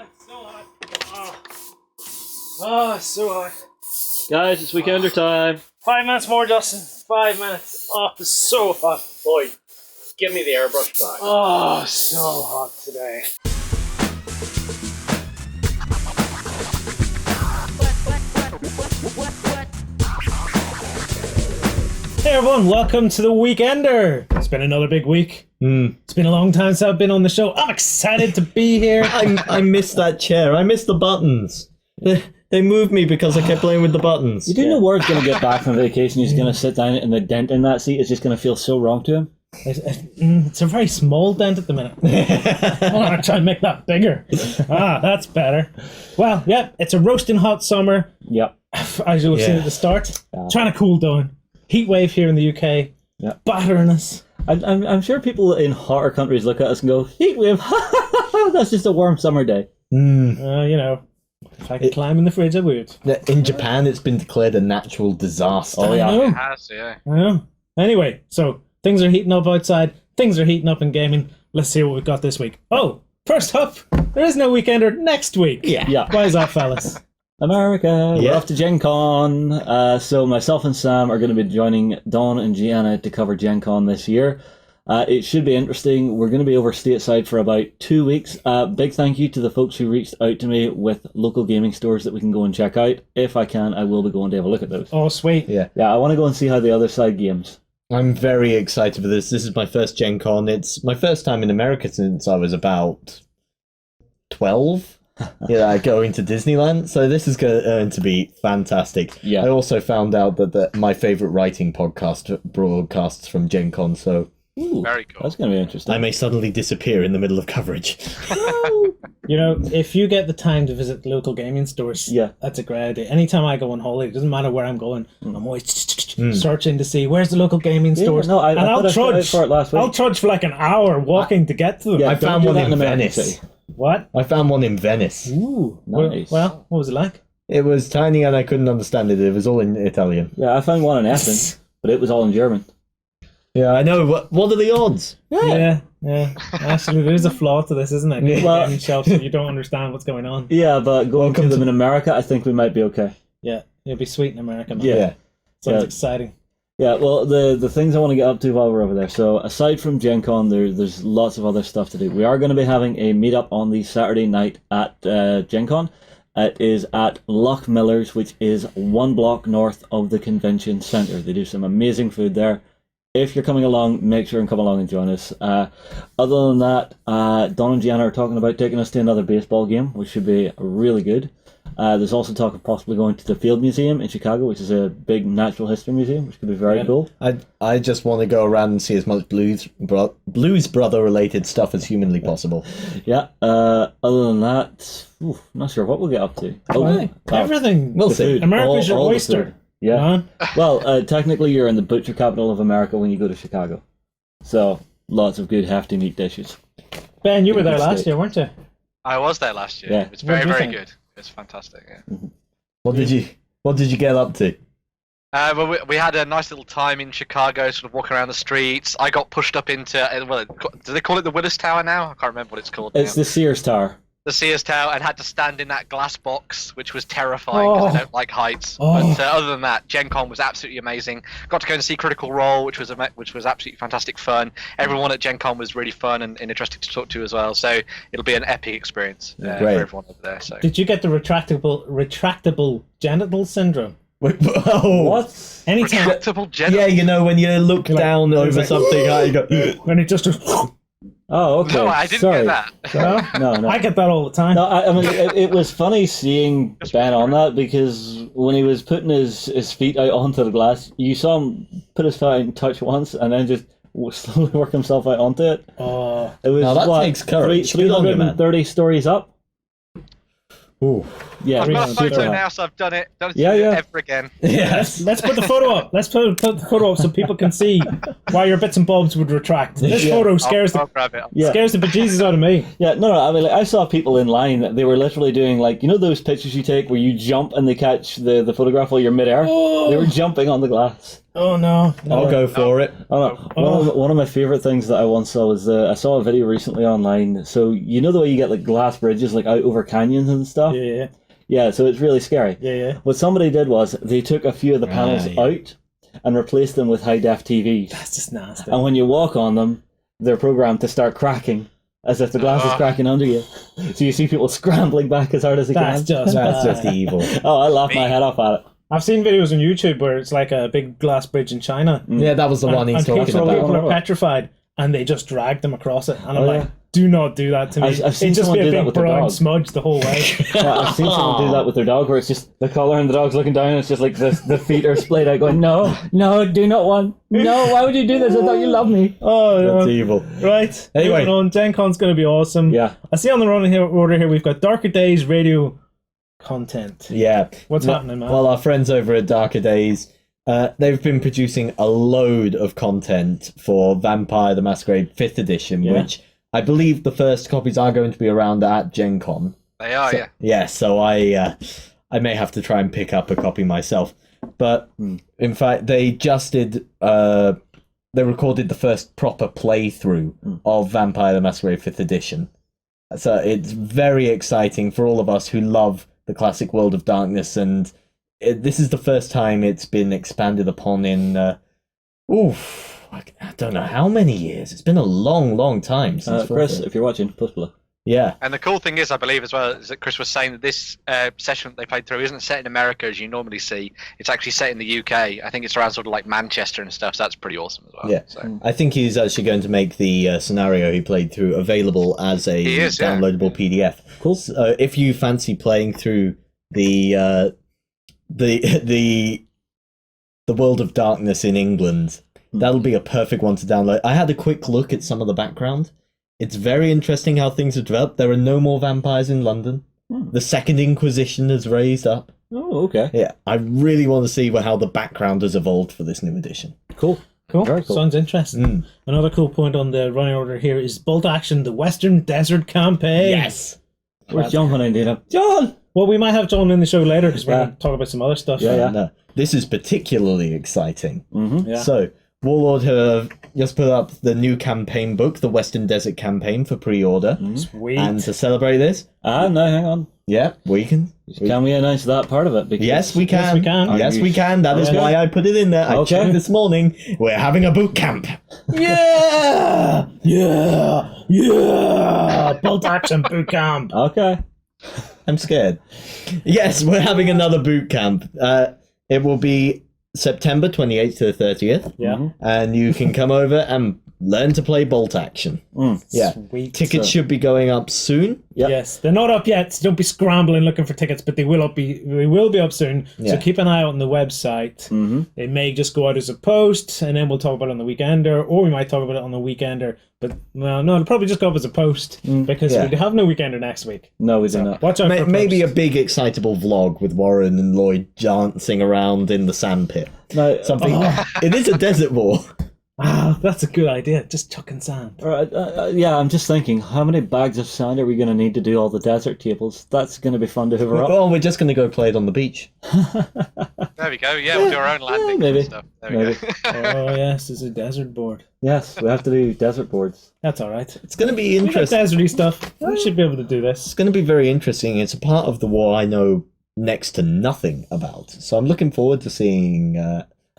it's so hot. Oh, it's so hot. Guys, it's weekender time. 5 minutes more, Justin. 5 minutes. Oh, it's so hot. Lloyd, give me the airbrush back. Oh, so hot today. Hey everyone, welcome to the Weekender. It's been another big week. It's been a long time since I've been on the show. I'm excited to be here. I missed that chair. I missed the buttons. They moved me because I kept playing with the buttons. You do know Ward's going to get back from vacation. He's going to sit down and the dent in that seat is just going to feel so wrong to him. It's a very small dent at the minute. I want to try and make that bigger. That's better. Well, yeah, it's a roasting hot summer. Yep. As you'll see at the start. Trying to cool down. Heat wave here in the UK. Yep. Battering us. I'm sure people in hotter countries look at us and go, heat wave, that's just a warm summer day. You know, if I could climb in the fridge, I would. In Japan, it's been declared a natural disaster. Oh, yeah. I know. It has, yeah. I know. Anyway, so things are heating up outside. Things are heating up in gaming. Let's see what we've got this week. Oh, first up, there is no Weekender next week. Yeah. Why is that, fellas? America, we're off to Gen Con. So myself and Sam are going to be joining Dawn and Gianna to cover Gen Con this year. It should be interesting. We're going to be over stateside for about 2 weeks. Big thank you to the folks who reached out to me with local gaming stores that we can go and check out. If I can, I will be going to have a look at those. Oh, sweet. Yeah. Yeah, I want to go and see how the other side games. I'm very excited for this. This is my first Gen Con. It's my first time in America since I was about 12. Going to Disneyland. So this is going to be fantastic. Yeah. I also found out that my favourite writing podcast broadcasts from Gen Con, so Ooh, Very cool. that's going to be interesting. I may suddenly disappear in the middle of coverage. You know, if you get the time to visit local gaming stores, that's a great idea. Anytime I go on holiday, it doesn't matter where I'm going, I'm always searching to see where's the local gaming stores. No, and I'll trudge for it last week. I'll trudge for like an hour walking to get to them. Yeah, I don't found do one that in American Venice. City. What? I found one in Venice. Ooh. Nice. Well, what was it like? It was tiny and I couldn't understand it. It was all in Italian. Yeah, I found one in Essen, but it was all in German. Yeah, I know. What are the odds? Yeah. Actually, there's a flaw to this, isn't it? Well- Gaming shelves, so you don't understand what's going on. Yeah, but going to them in America, I think we might be okay. Yeah, it'll be sweet in America, man. Yeah. Sounds exciting. Yeah, well, the things I want to get up to while we're over there. So aside from Gen Con, there's lots of other stuff to do. We are going to be having a meetup on the Saturday night at Gen Con. It is at Loughmiller's, which is 1 block north of the convention centre. They do some amazing food there. If you're coming along, make sure and come along and join us. Other than that, Dawn and Gianna are talking about taking us to another baseball game, which should be really good. There's also talk of possibly going to the Field Museum in Chicago, which is a big natural history museum, which could be very cool. I just want to go around and see as much Blues Brother related stuff as humanly possible. Yeah. Other than that, I'm not sure what we'll get up to. Everything. We'll see. Food. America's your All the oyster. food. Yeah. Man. Well, technically you're in the butcher capital of America when you go to Chicago. So, lots of good hefty meat dishes. Ben, you were there Good last steak. year, weren't you? I was there last year. Yeah. It's What very, did you very think? good. It's fantastic, yeah. What did you get up to? Well, we had a nice little time in Chicago, sort of walking around the streets. I got pushed up into, do they call it the Willis Tower now? I can't remember what it's called It's now. the Sears Tower. The Sears Tower, and had to stand in that glass box, which was terrifying because I don't like heights. But other than that, Gen Con was absolutely amazing. Got to go and see Critical Role, which was absolutely fantastic fun. Everyone at Gen Con was really fun and interesting to talk to as well. So it'll be an epic experience for Great. everyone over there. So Did you get the retractable genital syndrome? What? Anytime retractable genital. Yeah, you know when you look You're like- down it's over like- something, how you go. when it just Oh, okay. No, I didn't Sorry. get that. No. I get that all the time. No, I mean, it was funny seeing Ben on that because when he was putting his feet out onto the glass, you saw him put his foot out and touch once and then just slowly work himself out onto it. Oh, It was, Now that takes courage. Good on you, man. 330 stories up. Ooh. Yeah, I've got a super photo hot. now, so I've done it. Don't Yeah, do yeah. it ever again. Yes. let's put the photo up. Let's put the photo up so people can see why your bits and bobs would retract. This photo scares I'll the grab it. Yeah. scares the bejesus out of me. Yeah, no, I mean, like, I saw people in line. They were literally doing those pictures you take where you jump and they catch the photograph while you're midair. Oh. They were jumping on the glass. Oh no! I'll go for it. Oh, no. One of my favorite things that I once saw was I saw a video recently online. So you know the way you get like glass bridges like out over canyons and stuff. Yeah. Yeah, so it's really scary. Yeah. What somebody did was they took a few of the panels out and replaced them with high-def TVs. That's just nasty. And when you walk on them, they're programmed to start cracking, as if the glass is cracking under you. So you see people scrambling back as hard as they can. That's just evil. Oh, I laughed my head off at it. I've seen videos on YouTube where it's like a big glass bridge in China. Yeah, that was the one he's talking about. People are petrified, and they just drag them across it. And I'm like, do not do that to me. I've seen It'd just someone be a do that big with their brown dog. smudge the whole way. Yeah, I've seen someone do that with their dog, where it's just the collar and the dog's looking down, and it's just like the feet are splayed out, going, no, do not want. No, why would you do this? I thought you loved me. Oh, That's evil. Right. Anyway. Moving on, Gen Con's going to be awesome. Yeah. I see on the running order here we've got Darker Days radio content. Yeah. What's happening, man? Well, our friends over at Darker Days, they've been producing a load of content for Vampire the Masquerade 5th edition, which I believe the first copies are going to be around at Gen Con. They are, yeah. Yeah, so I may have to try and pick up a copy myself. But in fact, they just did. They recorded the first proper playthrough of Vampire the Masquerade 5th edition. So it's very exciting for all of us who love the classic World of Darkness, and this is the first time it's been expanded upon in. I don't know how many years. It's been a long time since. Chris, if you're watching, push below. Yeah. And the cool thing is, I believe as well, is that Chris was saying that this session that they played through isn't set in America as you normally see. It's actually set in the UK. I think it's around sort of like Manchester and stuff, so that's pretty awesome as well. Yeah. So. I think he's actually going to make the scenario he played through available as a downloadable PDF. Cool. So if you fancy playing through the World of Darkness in England, that'll be a perfect one to download. I had a quick look at some of the background. It's very interesting how things have developed. There are no more vampires in London. The Second Inquisition has raised up. Oh, okay. Yeah, I really want to see how the background has evolved for this new edition. Cool. Very cool. Sounds interesting. Another cool point on the running order here is Bolt Action, the Western Desert Campaign. Yes! Where's John when I need him? John! Well, we might have John in the show later because we're going to talk about some other stuff. And, this is particularly exciting. Yeah. So, Warlord have just put up the new campaign book, the Western Desert Campaign, for pre-order. Sweet. And to celebrate this... No, hang on. Yeah, we can. Can we announce that part of it? Because Yes, we can. Yes, we can. Yes, we can. That is why I put it in there. I checked this morning. We're having a boot camp. Yeah! Bolt Action Boot Camp. Okay. I'm scared. Yes, we're having another boot camp. It will be September 28th to the 30th. Yeah. And you can come over and learn to play Bolt Action. Yeah. Sweet. Tickets should be going up soon. Yep. Yes, they're not up yet, so don't be scrambling looking for tickets, but they will be up soon. So Yeah. keep an eye out on the website. It may just go out as a post, and then we'll talk about it on the Weekender, or we might talk about it on the Weekender. But no, it'll probably just go up as a post because we have no Weekender next week. No, we do not. Watch out for Maybe a post. big excitable vlog with Warren and Lloyd dancing around in the sandpit. No, Something. It is a desert war. Ah, that's a good idea. Just chucking sand. yeah, I'm just thinking, how many bags of sand are we going to need to do all the desert tables? That's going to be fun to hoover up. Well, we're just going to go play it on the beach. There we go. Yeah, we'll do our own landing maybe. and stuff. There we go. Oh yes, it's a desert board. Yes, we have to do desert boards. That's all right. It's going to be We like interesting. deserty stuff. We should be able to do It's this. going to be very interesting. It's a part of the war I know next to nothing about. So I'm looking forward to seeing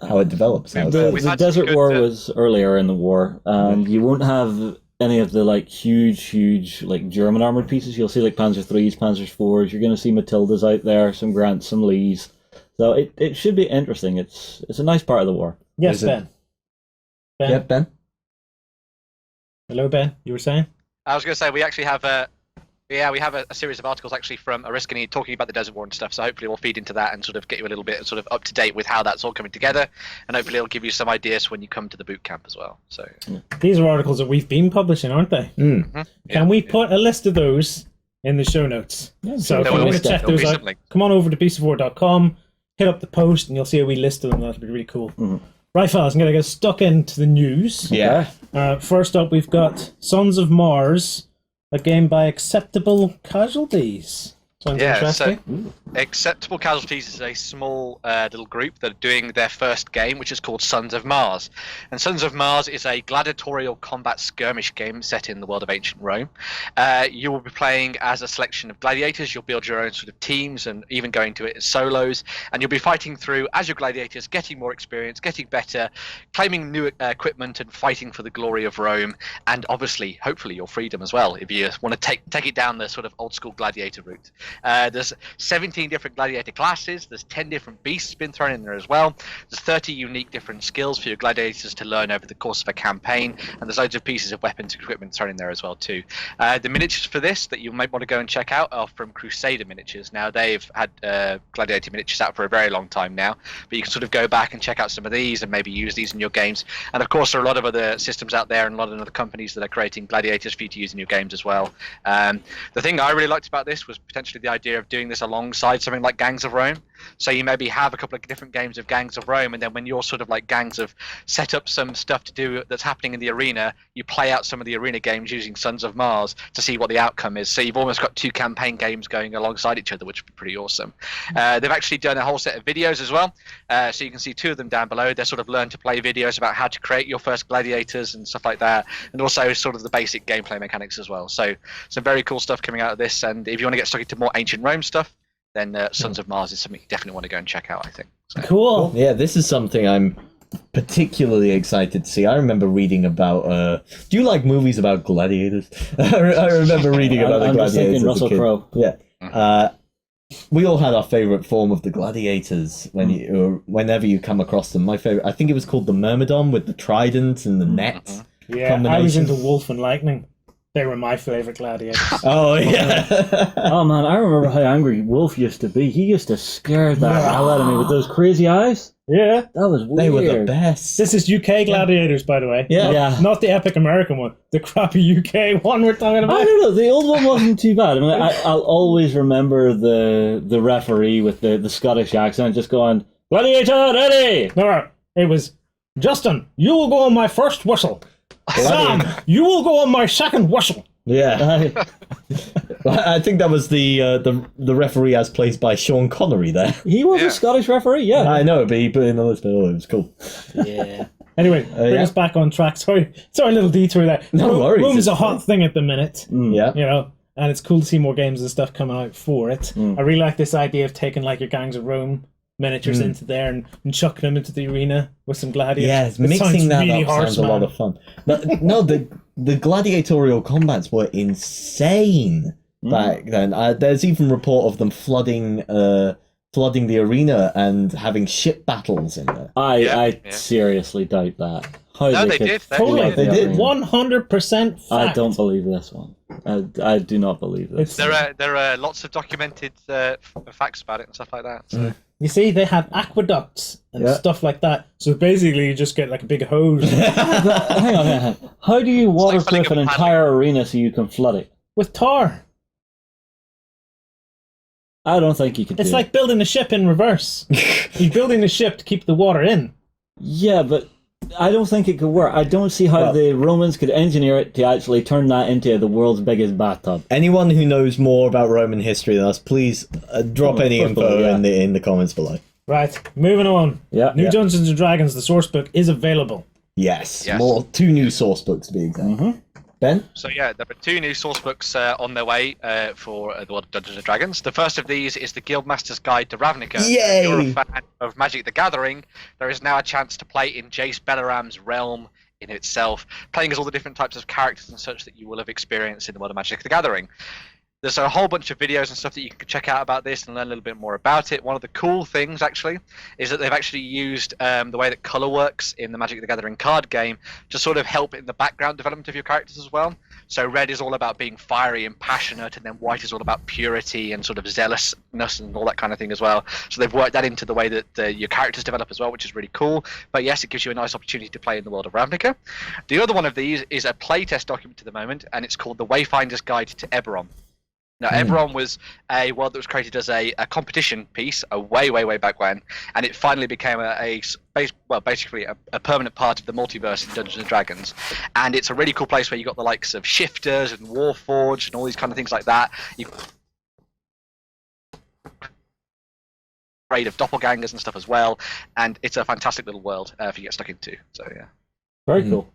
how it develops. How it We've plays. The had some desert good, war was earlier in the war, and you won't have any of the huge German armored pieces. You'll see Panzer IIIs, Panzer IVs. You're going to see Matildas out there, some Grants, some Lees. So it should be interesting. It's a nice part of the war. Yes, Is it- Ben. Ben. Yeah, Ben? Hello, Ben. You were saying? I was going to say we actually have a series of articles actually from Ariskany talking about the desert war and stuff. So hopefully we'll feed into that and sort of get you a little bit sort of up to date with how that's all coming together, and hopefully it'll give you some ideas when you come to the boot camp as well. So These are articles that we've been publishing, aren't they? Can we put a list of those in the show notes? So if There you will want be- to check there'll those be out, something. come on over to beastofwar.com, hit up the post, and you'll see a wee list of them. That'll be really cool. Right, fellas, I'm going to get stuck into the news. Yeah. First up, we've got Sons of Mars, a game by Acceptable Casualties. Sounds Yeah, interesting. Acceptable Casualties is a small little group that are doing their first game, which is called Sons of Mars. And Sons of Mars is a gladiatorial combat skirmish game set in the world of ancient Rome. You will be playing as a selection of gladiators. You'll build your own sort of teams and even go into it as solos. And you'll be fighting through as your gladiators, getting more experience, getting better, claiming new equipment and fighting for the glory of Rome. And obviously, hopefully, your freedom as well, if you want to take it down the sort of old school gladiator route. There's 17 different gladiator classes. There's 10 different beasts been thrown in there as well. There's 30 unique different skills for your gladiators to learn over the course of a campaign, and there's loads of pieces of weapons and equipment thrown in there as well too. The miniatures for this that you might want to go and check out are from Crusader Miniatures. Now they've had gladiator miniatures out for a very long time now, but you can sort of go back and check out some of these and maybe use these in your games. And of course there are a lot of other systems out there and a lot of other companies that are creating gladiators for you to use in your games as well. The thing I really liked about this was potentially the idea of doing this alongside something like Gangs of Rome. So you maybe have a couple of different games of Gangs of Rome, and then when you're sort of like gangs have set up some stuff to do that's happening in the arena, you play out some of the arena games using Sons of Mars to see what the outcome is. So you've almost got two campaign games going alongside each other, which would be pretty awesome. They've actually done a whole set of videos as well, so you can see two of them down below. They're sort of learn to play videos about how to create your first gladiators and stuff like that, and also sort of the basic gameplay mechanics as well. So some very cool stuff coming out of this, and if you want to get stuck into more ancient Rome stuff, then Sons of Mars is something you definitely want to go and check out, I think. So. Cool. Yeah, this is something I'm particularly excited to see. I remember reading about. Do you like movies about gladiators? I remember reading about the gladiators. I'm just thinking Russell Crowe. Yeah. We all had our favorite form of the gladiators whenever you come across them. My favorite, I think it was called the Myrmidon with the trident and the net. Yeah, I was into Wolf and Lightning. They were my favourite gladiators. Oh, yeah. Oh, man, I remember how angry Wolf used to be. He used to scare the hell out of me with those crazy eyes. Yeah. That was weird. They were the best. This is UK gladiators, by the way. Yeah. Not the epic American one. The crappy UK one we're talking about. I don't know. The old one wasn't too bad. I mean, I'll always remember the referee with the Scottish accent just going, "Gladiator, ready!" No, it was, "Justin, you will go on my first whistle. Sam, you will go on my second whistle." Yeah. I think that was the referee as played by Sean Connery there. He was a Scottish referee, yeah. I know, but he put in the list. Oh, it was cool. Yeah. Anyway, bring us back on track. Sorry, a little detour there. No worries. Rome is a hot thing at the minute. Yeah. You know, and it's cool to see more games and stuff coming out for it. I really like this idea of taking like your Gangs of Rome miniatures into there and chucking them into the arena with some gladiators. Yeah, mixing that really up sounds a lot of fun. But no, the gladiatorial combats were insane back then. There's even report of them flooding the arena and having ship battles in there. I seriously doubt that. No, they did. Totally, they did. 100% fact. I don't believe this one. I do not believe this. There are lots of documented facts about it and stuff like that. So. You see, they had aqueducts and stuff like that. So basically, you just get like a big hose Hang on. How do you waterproof an entire arena so you can flood it? with tar. I don't think you could. It's like building a ship in reverse. You're building a ship to keep the water in. Yeah, but I don't think it could work. I don't see how the Romans could engineer it to actually turn that into the world's biggest bathtub. Anyone who knows more about Roman history than us, please drop any info in the comments below. Right, moving on. New Dungeons and Dragons, the source book, is available. Yes. Two new source books to be exact. Ben? So yeah, there are two new source books on their way for the world of Dungeons and Dragons. The first of these is the Guildmaster's Guide to Ravnica. Yay! If you're a fan of Magic the Gathering, there is now a chance to play in Jace Belleram's realm in itself, playing as all the different types of characters and such that you will have experienced in the world of Magic the Gathering. There's a whole bunch of videos and stuff that you can check out about this and learn a little bit more about it. One of the cool things, actually, is that they've actually used the way that colour works in the Magic the Gathering card game to sort of help in the background development of your characters as well. So red is all about being fiery and passionate, and then white is all about purity and sort of zealousness and all that kind of thing as well. So they've worked that into the way that your characters develop as well, which is really cool. But yes, it gives you a nice opportunity to play in the world of Ravnica. The other one of these is a playtest document at the moment, and it's called The Wayfinder's Guide to Eberron. Now, Eberron was a world that was created as a competition piece way back when, and it finally became basically a permanent part of the multiverse in Dungeons & Dragons. And it's a really cool place where you got the likes of Shifters and Warforged and all these kind of things like that. raid of doppelgangers and stuff as well, and it's a fantastic little world for you to get stuck into. So yeah, very cool.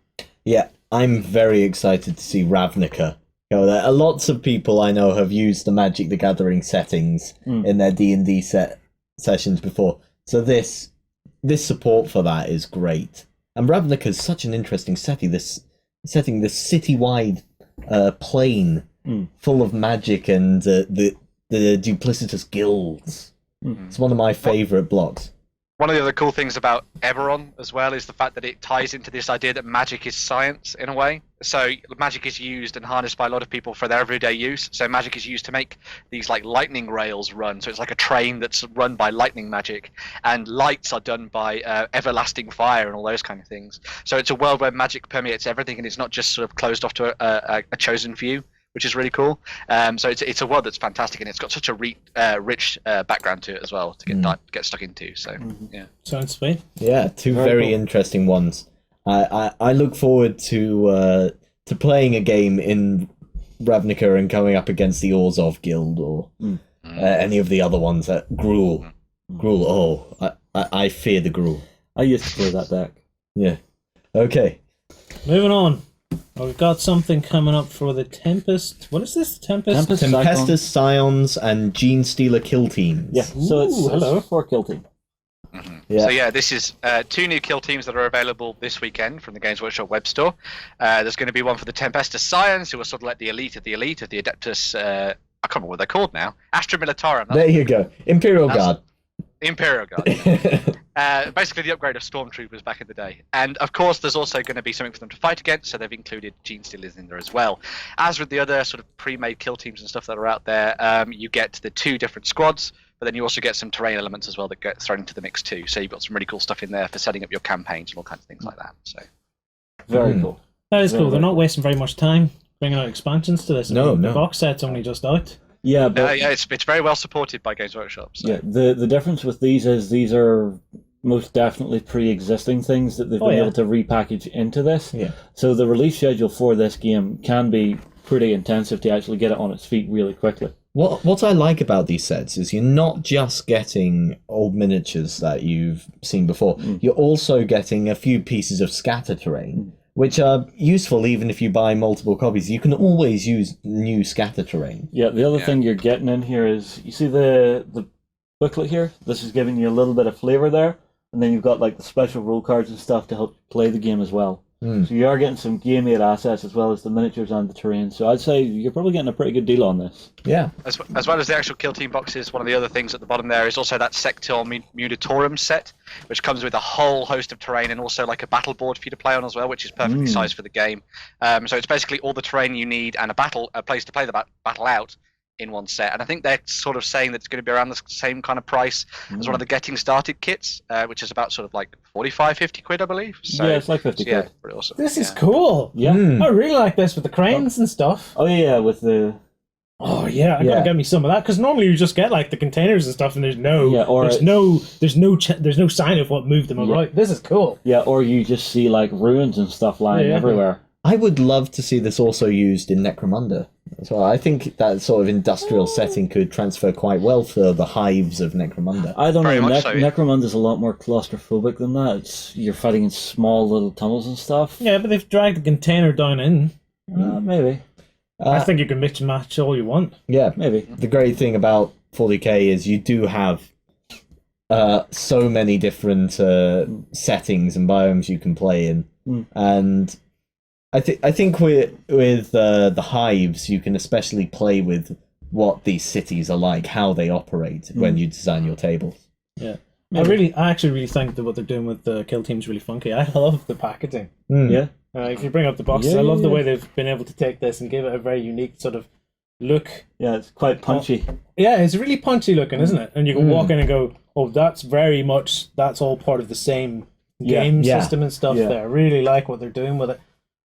Yeah, I'm very excited to see Ravnica go there. Lots of people I know have used the Magic the Gathering settings in their D&D sessions before, so this support for that is great. And Ravnica is such an interesting setting. This citywide plane full of magic and the duplicitous guilds. It's one of my favourite blocks. One of the other cool things about Eberron as well is the fact that it ties into this idea that magic is science in a way. So magic is used and harnessed by a lot of people for their everyday use. So magic is used to make these like lightning rails run. So it's like a train that's run by lightning magic, and lights are done by everlasting fire and all those kind of things. So it's a world where magic permeates everything, and it's not just sort of closed off to a chosen few, which is really cool. So it's a world that's fantastic, and it's got such a rich background to it as well to get stuck into. So yeah, sounds sweet. Yeah, two very cool. Interesting ones. I look forward to playing a game in Ravnica and coming up against the Orzhov Guild or any of the other ones. Gruul. Oh, I fear the Gruul. I used to play that deck. Yeah. Okay. Moving on. Well, we've got something coming up for the Tempest. What is this? Tempestus Scions and Gene Stealer Kill Teams. Yeah, so it's 4 kill team. Yeah. So yeah, this is 2 new kill teams that are available this weekend from the Games Workshop web store. There's going to be one for the Tempestus Scions, who are sort of like the elite of the Adeptus. I can't remember what they're called now. Astra Militarum. There you go. Imperial Guard. Imperial Guard. Basically the upgrade of Stormtroopers back in the day. And of course there's also going to be something for them to fight against, so they've included Gene Stealers in there as well. As with the other sort of pre-made kill teams and stuff that are out there, you get the 2 different squads, but then you also get some terrain elements as well that get thrown into the mix too. So you've got some really cool stuff in there for setting up your campaigns and all kinds of things like that. So very cool. That is cool. They're not wasting very much time bringing out expansions to this. No. The box set's only just out. Yeah, but it's very well supported by Games Workshop. So. Yeah, the difference with these is these are most definitely pre-existing things that they've been able to repackage into this. Yeah. So the release schedule for this game can be pretty intensive to actually get it on its feet really quickly. What I like about these sets is you're not just getting old miniatures that you've seen before. You're also getting a few pieces of scatter terrain, which are useful even if you buy multiple copies. You can always use new scatter terrain. Yeah, the other thing you're getting in here is, you see the booklet here? This is giving you a little bit of flavour there, and then you've got like the special rule cards and stuff to help you play the game as well. So you are getting some game-made assets as well as the miniatures and the terrain. So I'd say you're probably getting a pretty good deal on this. Yeah. As well as the actual kill team boxes, one of the other things at the bottom there is also that Sector Munitorum set, which comes with a whole host of terrain and also like a battle board for you to play on as well, which is perfectly sized for the game. So it's basically all the terrain you need and a place to play the battle out in one set. And I think they're sort of saying that it's going to be around the same kind of price as one of the getting started kits, which is about sort of like 50 quid, I believe. So, yeah, it's like 50 quid. Yeah, pretty awesome. This is cool. Yeah. I really like this with the cranes and stuff. Oh yeah, with the... Oh yeah, I gotta get me some of that, because normally you just get like the containers and stuff, and there's no sign of what moved them. Right, this is cool. Yeah, or you just see like ruins and stuff lying everywhere. I would love to see this also used in Necromunda as well. I think that sort of industrial setting could transfer quite well for the hives of Necromunda. I don't Very know. much so, yeah. Necromunda's a lot more claustrophobic than that. You're fighting in small little tunnels and stuff. Yeah, but they've dragged the container down in. Maybe. I think you can mix and match all you want. Yeah, maybe. The great thing about 40k is you do have so many different settings and biomes you can play in, and I think with the hives you can especially play with what these cities are like, how they operate when you design your tables. Yeah, I actually really think that what they're doing with the kill team is really funky. I love the packaging. Yeah. If you bring up the boxes, I love the way they've been able to take this and give it a very unique sort of look. Yeah, it's quite punchy. Yeah, it's really punchy looking, isn't it? And you can walk in and go, oh, that's all part of the same game system and stuff there. I really like what they're doing with it.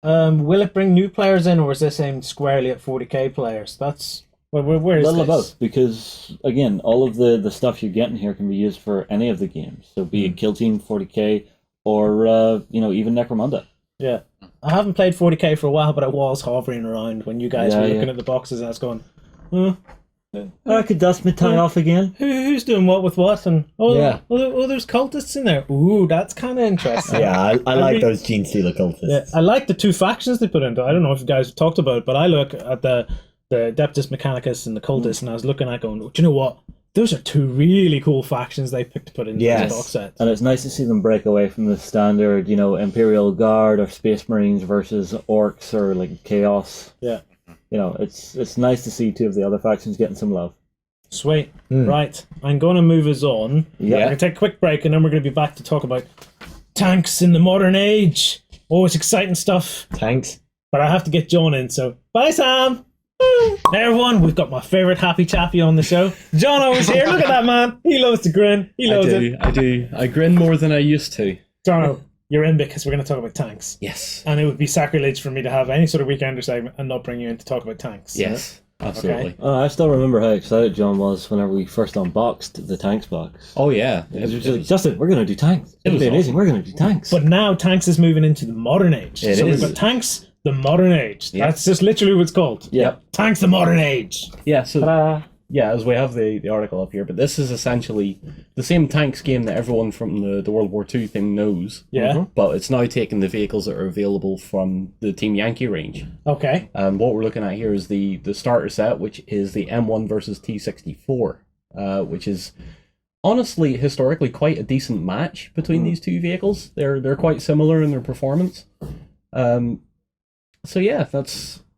Will it bring new players in, or is this aimed squarely at 40k players? That's where is this? Of both, because again, all of the stuff you're getting here can be used for any of the games. So be it Kill Team, 40k, or even Necromunda. Yeah, I haven't played 40k for a while, but I was hovering around when you guys were looking at the boxes, and I was going, I could dust my tongue off again. Who's doing what with what? And Yeah. there's cultists in there. Ooh, that's kind of interesting. Yeah, I like those Gene Stealer cultists. Yeah, I like the 2 factions they put into. I don't know if you guys talked about it, but I look at the Adeptus Mechanicus and the cultists, and I was looking at going, do you know what? Those are 2 really cool factions they picked to put into this box set. And it's nice to see them break away from the standard, Imperial Guard or Space Marines versus Orcs or like Chaos. Yeah. It's nice to see 2 of the other factions getting some love. Sweet. Right. I'm going to move us on. Yeah. We're going to take a quick break, and then we're going to be back to talk about tanks in the modern age. Always exciting stuff. Thanks. But I have to get John in, so bye, Sam. Hey everyone, we've got my favourite happy chappy on the show. Jono is here. Look at that man. He loves to grin. He loves it. I do. I grin more than I used to. Jono, you're in because we're going to talk about tanks. Yes. And it would be sacrilege for me to have any sort of Weekender segment and not bring you in to talk about tanks. Yes. Absolutely. Okay. I still remember how excited John was whenever we first unboxed the tanks box. Oh yeah. It was just like, Justin, we're going to do tanks. It'll be amazing. awesome. We're going to do tanks. But now tanks is moving into the modern age. So we've got tanks, the modern age. Yeah. That's just literally what it's called. Yeah. Tanks, the modern age. Yeah. So as we have the article up here, but this is essentially the same tanks game that everyone from the World War II thing knows. Yeah. But it's now taking the vehicles that are available from the Team Yankee range. Okay. And what we're looking at here is the starter set, which is the M1 versus T64, which is honestly historically quite a decent match between these 2 vehicles. They're quite similar in their performance. So yeah,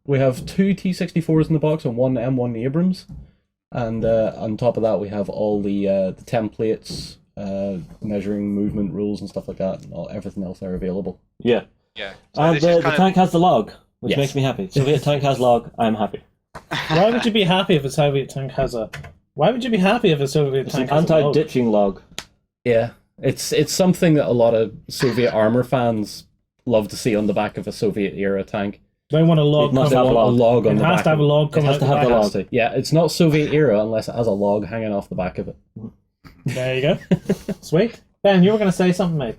we have 2 T64s in the box and 1 M1 Abrams. And on top of that, we have all the templates, measuring movement rules and stuff like that, and everything else are available. Yeah. Yeah. So And this the is kind of- tank has the log, which Yes. makes me happy. Soviet tank has log, I'm happy. Why would you be happy if a Soviet tank has a... Why would you be happy if a Soviet It's an tank has a log? anti-ditching log. Yeah, it's something that a lot of Soviet armor fans love to see on the back of a Soviet era tank. They want a log. It must They have want log. a log on It the has back. to have a log It coming has out to the have the back. log. Yeah, it's not Soviet era unless it has a log hanging off the back of it. There you go. Sweet. Ben, you were going to say something, mate.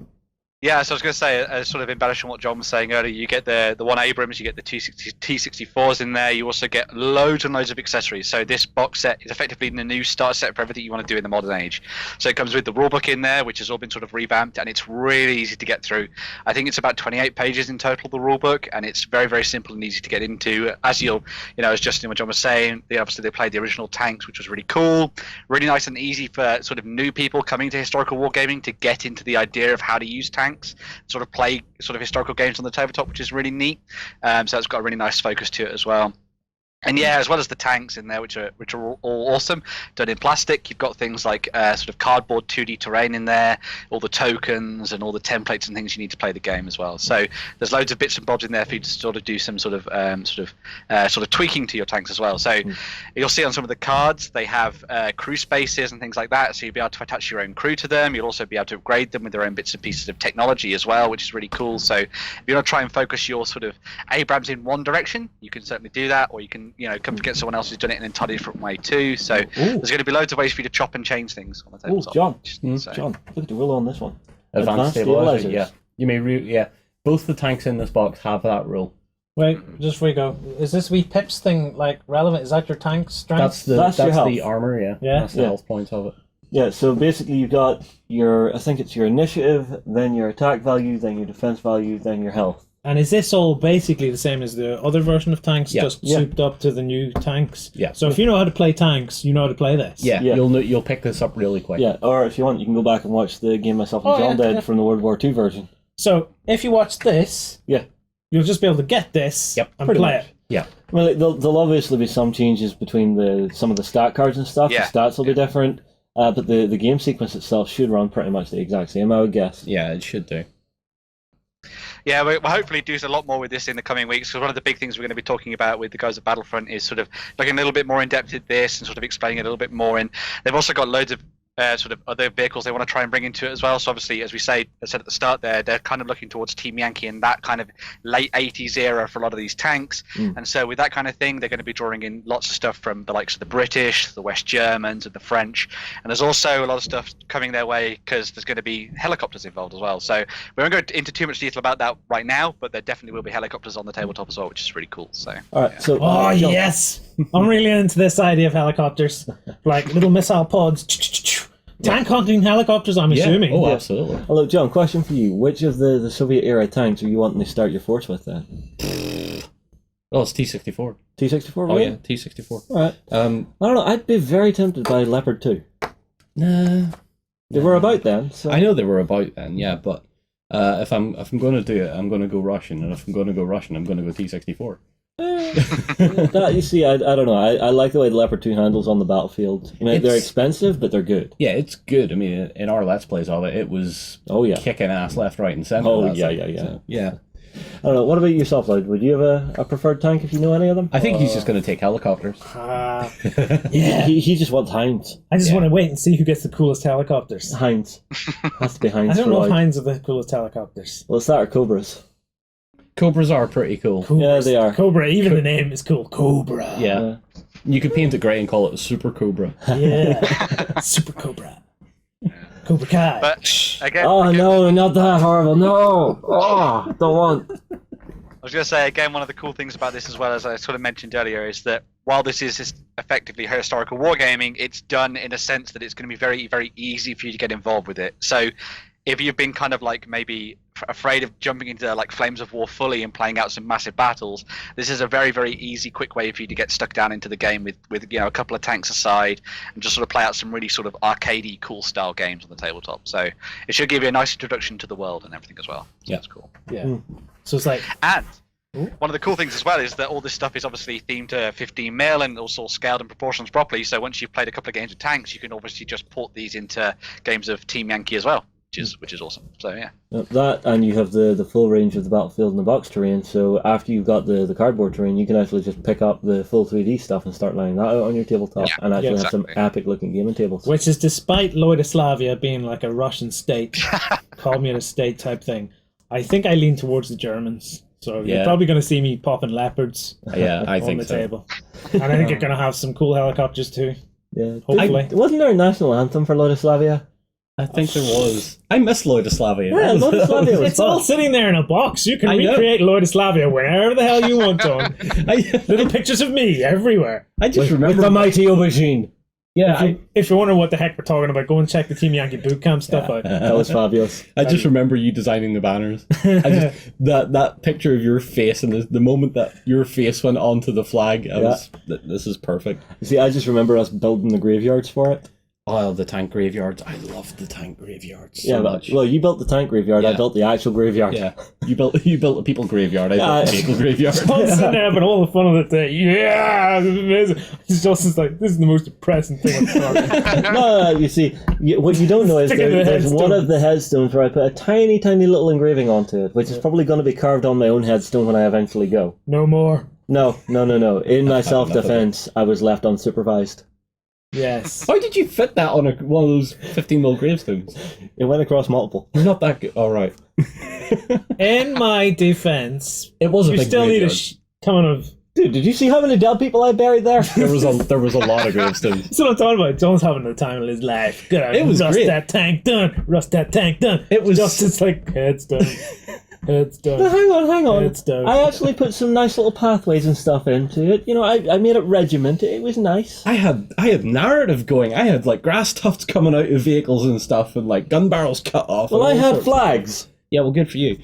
Yeah, so I was going to say, sort of embellishing what John was saying earlier, you get the 1 Abrams, you get the T64s in there, you also get loads and loads of accessories. So this box set is effectively the new start set for everything you want to do in the modern age. So it comes with the rulebook in there, which has all been sort of revamped, and it's really easy to get through. I think it's about 28 pages in total, the rulebook, and it's very, very simple and easy to get into. As as Justin and John was saying, obviously they played the original tanks, which was really cool, really nice and easy for sort of new people coming to historical wargaming to get into the idea of how to use tanks, sort of play sort of historical games on the tabletop, which is really neat. So it's got a really nice focus to it as well. And yeah, as well as the tanks in there, which are all awesome, done in plastic. You've got things like sort of cardboard 2D terrain in there, all the tokens and all the templates and things you need to play the game as well. So there's loads of bits and bobs in there for you to sort of do some sort of tweaking to your tanks as well. So you'll see on some of the cards they have crew spaces and things like that. So you'll be able to attach your own crew to them. You'll also be able to upgrade them with their own bits and pieces of technology as well, which is really cool. So if you want to try and focus your sort of Abrams in one direction, you can certainly do that, or you can come to get someone else who's done it in an entirely different way too. So there's going to be loads of ways for you to chop and change things on the Oh, tabletop. John, look at the rule on this one. Advanced stabilizer. Yeah, you may both the tanks in this box have that rule. Wait, just before you go, is this wee pips thing like relevant? Is that your tank strength? That's your health. the armor. Yeah, Yeah? that's the health points of it. Yeah, so basically you've got I think it's your initiative, then your attack value, then your defense value, then your health. And is this all basically the same as the other version of tanks, Yeah. just souped up to the new tanks? Yeah. So if you know how to play tanks, you know how to play this. Yeah, Yeah. you'll pick this up really quick. Yeah, or if you want, you can go back and watch the game myself and Oh, John yeah, did yeah. from the World War II version. So if you watch this, Yeah. you'll just be able to get this Yep, and pretty play much. it. Yeah. Well, there'll obviously be some changes between some of the stat cards and stuff. Yeah. The stats will be different, but the game sequence itself should run pretty much the exact same, I would guess. Yeah, it should do. Yeah, we'll hopefully do a lot more with this in the coming weeks, because one of the big things we're going to be talking about with the guys at Battlefront is sort of looking a little bit more in depth at this and sort of explaining it a little bit more. And they've also got loads of sort of other vehicles they want to try and bring into it as well. So obviously, as we said at the start there, they're kind of looking towards Team Yankee and that kind of late 80s era for a lot of these tanks. And so with that kind of thing, they're going to be drawing in lots of stuff from the likes of the British, the West Germans and the French. And there's also a lot of stuff coming their way because there's going to be helicopters involved as well. So we won't go into too much detail about that right now, but there definitely will be helicopters on the tabletop as well, which is really cool. So All right, so Oh, John, yes! I'm really into this idea of helicopters, like little missile pods. Tank hunting helicopters, I'm assuming. Oh, absolutely. Hello, John, question for you. Which of the Soviet-era tanks are you wanting to start your force with, then? Oh, it's T-64. T-64, Oh, really? yeah, T-64. Alright. I don't know, I'd be very tempted by Leopard 2. Nah. They were about then, so... I know they were about then, yeah, but if I'm going to do it, I'm going to go Russian, and if I'm going to go Russian, I'm going to go T-64. That, you see, I don't know. I like the way the Leopard 2 handles on the battlefield. I mean, they're expensive, but they're good. Yeah, it's good. I mean, in our Let's Plays of it, it was kicking ass left, right, and centre. Oh, That's yeah, it. yeah. So, yeah. I don't know. What about yourself, Lloyd? Would you have a preferred tank if you know any of them? I think he's just going to take helicopters. Yeah. He just wants Hinds. I just want to wait and see who gets the coolest helicopters. Hinds. Has to be Hinds. I don't know if Lloyd. Hinds are the coolest helicopters. Well, it's that or Cobras. Cobras are pretty cool. Yeah, they are. Cobra, even the name is cool. Cobra. Yeah. You could paint it grey and call it a Super Cobra. Yeah. Super Cobra. Cobra Kai. But again, Oh, no, not that horrible. No. Oh, don't want. I was going to say, again, one of the cool things about this, as well as I sort of mentioned earlier, is that while this is effectively historical wargaming, it's done in a sense that it's going to be very, very easy for you to get involved with it. So if you've been kind of like maybe afraid of jumping into like Flames of War fully and playing out some massive battles, this is a very, very easy, quick way for you to get stuck down into the game with a couple of tanks aside and just sort of play out some really sort of arcadey, cool style games on the tabletop. So it should give you a nice introduction to the world and everything as well. So that's cool. Yeah. So it's like... And one of the cool things as well is that all this stuff is obviously themed to 15 mil and also scaled in proportions properly. So once you've played a couple of games of tanks, you can obviously just port these into games of Team Yankee as well, which is awesome. So yeah. That, and you have the full range of the battlefield and the box terrain, so after you've got the cardboard terrain, you can actually just pick up the full 3D stuff and start laying that out on your tabletop, and actually have some epic looking gaming tables. Which is, despite Lloydislavia being like a Russian state, communist state type thing, I think I lean towards the Germans. So you're probably going to see me popping leopards I on think the so. table. And I think you're going to have some cool helicopters too. Yeah. Hopefully. Wasn't there a national anthem for Lloydislavia? I think there was. I miss Lloydislavia. Yeah, Lloydislavia was It's all sitting there in a box. You can recreate Lloydislavia wherever the hell you want, John. Little pictures of me everywhere. I just remember with the mighty aubergine. Yeah, If you're wondering what the heck we're talking about, go and check the Team Yankee bootcamp stuff out. That was fabulous. I just remember you designing the banners. That picture of your face and the moment that your face went onto the flag, this is perfect. See, I just remember us building the graveyards for it. Oh, the tank graveyards. I loved the tank graveyards so Yeah, much. well, you built the tank graveyard, I built the actual graveyard. Yeah, you built the people graveyard. I built the people graveyard. John's sitting there having all the fun of the day. Yeah, this is amazing. Justin's like, this is the most depressing thing I've done. No, you see, what you don't know is there's one of the headstones where I put a tiny, tiny little engraving onto it, which is probably going to be carved on my own headstone when I eventually go. No more. No. In my self-defense, I was left unsupervised. Yes. How did you fit that on one of those 15mm gravestones? It went across multiple. You're not that good. All right. In my defense, It was a you big still need graveyard. coming of. Dude, did you see how many dead people I buried there? There was a lot of gravestones. That's what I'm talking about. John's having the time of his life. Good. It was rust great. that tank done. Rust that tank done. It was Justin's like, heads done. Heads But done. hang on. Heads done. I actually put some nice little pathways and stuff into it. You know, I made it regimented. It was nice. I had narrative going. I had like grass tufts coming out of vehicles and stuff, and like gun barrels cut off. Well, and I all had sorts. flags. Yeah, well, good for you.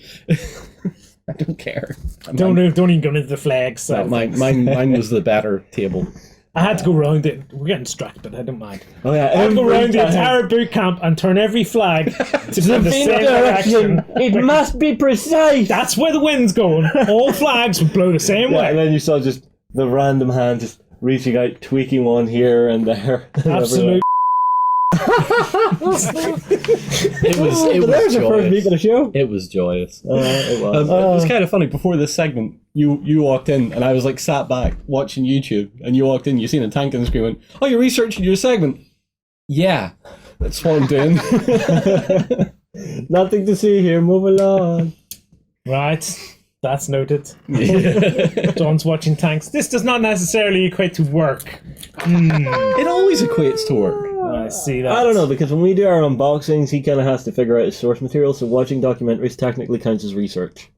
I don't care. Don't even go into the flags. No, mine was the better table. I had to go round it. We're getting distracted, but I don't mind. Oh yeah, I had to go every round the time. entire boot camp and turn every flag to the same Same direction. direction. It must be precise. That's where the wind's going. All flags would blow the same Yeah, way. and then you saw just the random hand just reaching out, tweaking one here and there. Absolute. It was But there's your first week joyous. of the show. It was joyous. It was. It was kind of funny. Before this segment, you walked in, and I was like sat back watching YouTube, and you walked in, you seen a tank on the screen, went, "Oh, you're researching your segment." Yeah, that's what I'm doing. Nothing to see here. Move along. Right. That's noted. John's watching tanks. This does not necessarily equate to work. It always equates to work. I see that. I don't know, because when we do our unboxings, he kind of has to figure out his source material, so watching documentaries technically counts as research.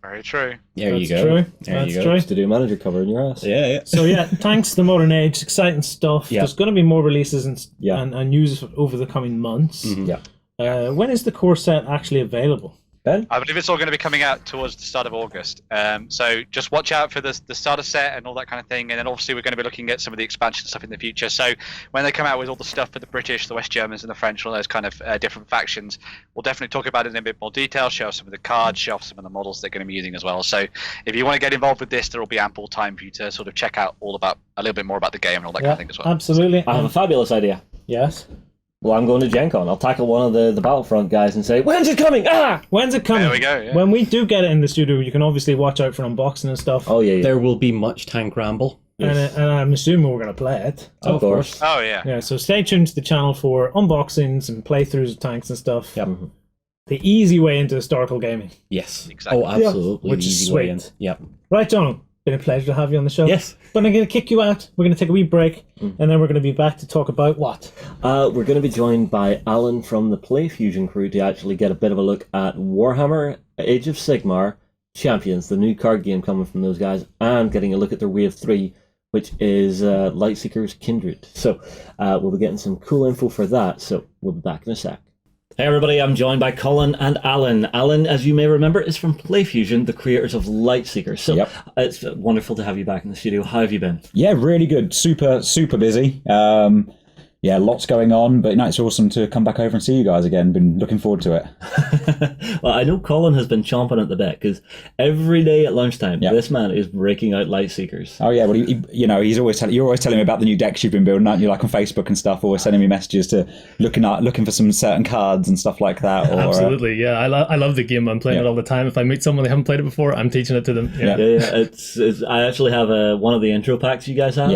Very true. There That's you go. true. There That's you go. true. Just to do a manager cover in your ass. Yeah, yeah. So yeah, thanks to the Modern Age, exciting stuff. Yeah. There's going to be more releases Yeah. and news over the coming months. Yeah. When is the core set actually available? Ben? I believe it's all going to be coming out towards the start of August. So just watch out for the starter set and all that kind of thing. And then obviously we're going to be looking at some of the expansion stuff in the future. So when they come out with all the stuff for the British, the West Germans, and the French, all those kind of different factions, we'll definitely talk about it in a bit more detail, show off some of the cards, show off some of the models they're going to be using as well. So if you want to get involved with this, there will be ample time for you to sort of check out a little bit more about the game and all that kind of thing as well. Absolutely. I have a fabulous idea. Yes. Well, I'm going to Gen Con. I'll tackle one of the Battlefront guys and say, when's it coming? Ah! When's it coming? There we go. Yeah. When we do get it in the studio, you can obviously watch out for unboxing and stuff. Oh, yeah. There will be much tank ramble. And I'm assuming we're going to play it. Of course. Oh yeah. Yeah, so stay tuned to the channel for unboxings and playthroughs of tanks and stuff. Yep. The easy way into historical gaming. Yes. Exactly. Oh, absolutely. Which the is easy way sweet. in. Yep. Right, John. Been a pleasure to have you on the show. Yes. But I'm going to kick you out. We're going to take a wee break, and then we're going to be back to talk about what? We're going to be joined by Alan from the PlayFusion crew to actually get a bit of a look at Warhammer Age of Sigmar Champions, the new card game coming from those guys, and getting a look at their Wave 3, which is Lightseeker's Kindred. So we'll be getting some cool info for that, so we'll be back in a sec. Hey everybody, I'm joined by Colin and Alan. Alan, as you may remember, is from PlayFusion, the creators of Lightseeker. So it's wonderful to have you back in the studio. How have you been? Yeah, really good. Super busy. Yeah, lots going on, but no, it's awesome to come back over and see you guys again. Been looking forward to it. Well, I know Colin has been chomping at the bit because every day at lunchtime, this man is breaking out Lightseekers. Oh yeah, well, he's always you're always telling me about the new decks you've been building, aren't you? Like on Facebook and stuff, always sending me messages to looking for some certain cards and stuff like that. Or, Absolutely, yeah. I love the game. I'm playing it all the time. If I meet someone they haven't played it before, I'm teaching it to them. Yeah. It's I actually have one of the intro packs you guys have,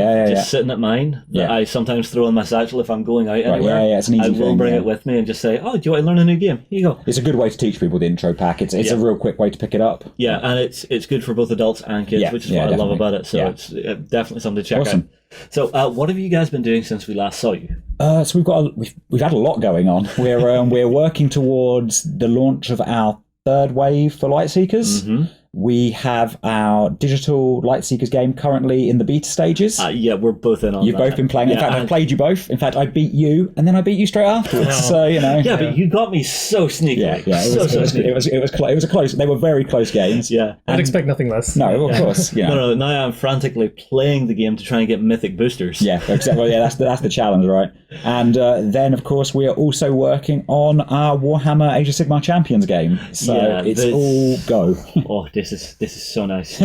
sitting at mine that I sometimes throw in my satchel if I'm going out anywhere. It's an easy thing. I will bring it with me and just say, oh, do you want to learn a new game? Here you go. It's a good way to teach people the intro pack. It's a real quick way to pick it up. Yeah, and it's good for both adults and kids, which is what I love about it. So it's definitely something to check out. So what have you guys been doing since we last saw you? So we've had a lot going on. We're working towards the launch of our third wave for Lightseekers. Mm-hmm. We have our digital Lightseekers game currently in the beta stages. Yeah, we're both in on You've that. both been playing. In fact, I played you both. In fact, I beat you, and then I beat you straight afterwards. So Yeah, but you got me so sneaky. It was a close. They were very close games. Yeah, I'd expect nothing less. No, of course. Yeah. No. Now I'm frantically playing the game to try and get mythic boosters. Yeah, exactly. Well, yeah, that's the challenge, right? And then, of course, we are also working on our Warhammer Age of Sigmar Champions game. So it's all go. Oh, this is so nice.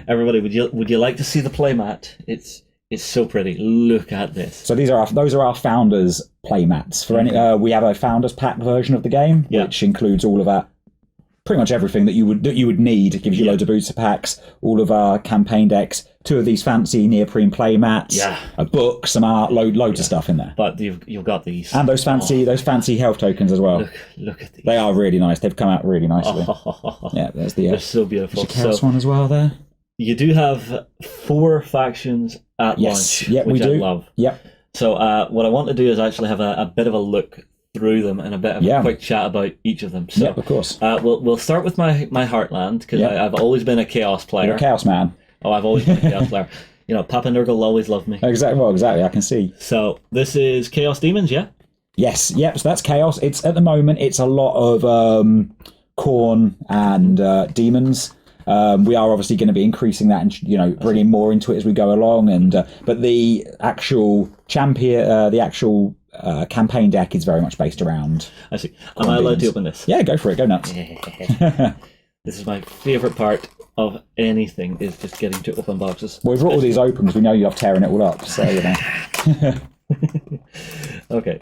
Everybody, would you like to see the playmat? It's so pretty. Look at this. So those are our founders playmats. For any, we have a founders pack version of the game, which includes all of our pretty much everything that you would need. It gives you loads of booster packs, all of our campaign decks, 2 of these fancy neoprene playmats, a book, some art, loads of stuff in there. But you've got these and those fancy health tokens as well. Look at these. They are really nice. They've come out really nicely. Yeah, there's the they're so beautiful. there's a Chaos one as well there. You do have 4 factions at launch, which I love. Yep. So what I want to do is actually have a bit of a look through them and a bit of a quick chat about each of them. So of course. We'll start with my Heartland, because I've always been a Chaos player. You're a Chaos man. Oh, I've always been a Chaos player. You know, Papa Nurgle always loved me. Exactly. Well, exactly. I can see. So this is Chaos Demons, yeah? Yes. Yep. So that's Chaos. It's at the moment. It's a lot of Khorne and demons. We are obviously going to be increasing that and bringing more into it as we go along. And but the actual champion, campaign deck is very much based around. I see. Am I allowed to open this? Yeah, go for it. Go nuts. This is my favourite part of anything, is just getting to open boxes. Well, we've brought all these open because we know you love tearing it all up. So Okay.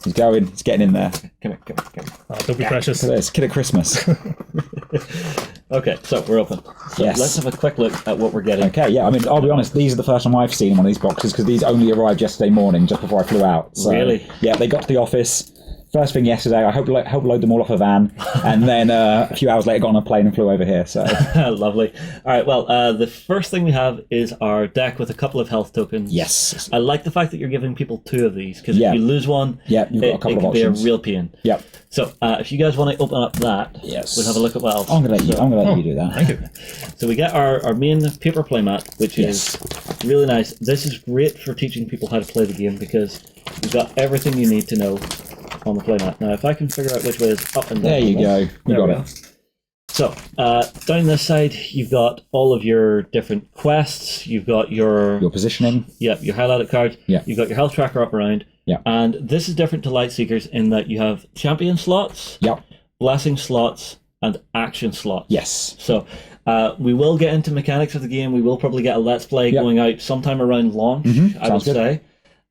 He's going. He's getting in there. Come here. Oh, don't be precious. Look at this. Kid at Christmas. Okay, so we're open. So let's have a quick look at what we're getting. Okay, yeah. I mean, I'll be honest. These are the first time I've seen one of these boxes because these only arrived yesterday morning, just before I flew out. So, really? Yeah, they got to the office first thing yesterday. I helped load them all off a van, and then a few hours later got on a plane and flew over here. So lovely. All right. Well, the first thing we have is our deck with a couple of health tokens. Yes. I like the fact that you're giving people 2 of these because Yeah. if you lose one, Yeah, you've got a couple it of can be options. a real pain. Yep. So if you guys want to open up that, Yes. we'll have a look at what else. I'm gonna let you do that. Thank you. So we get our main paper playmat, which Yes. is really nice. This is great for teaching people how to play the game because you've got everything you need to know on the playmat. Now, if I can figure out which way is up and down. There you on go. this. You There got we it. go. So down this side, you've got all of your different quests. You've got your Positioning. your highlighted card. Yeah. You've got your health tracker up around. Yeah. And this is different to Light Seekers in that you have champion slots, Yep. blessing slots, and action slots. Yes. So we will get into mechanics of the game. We will probably get a Let's Play Yep. going out sometime around launch, I would Sounds good. say.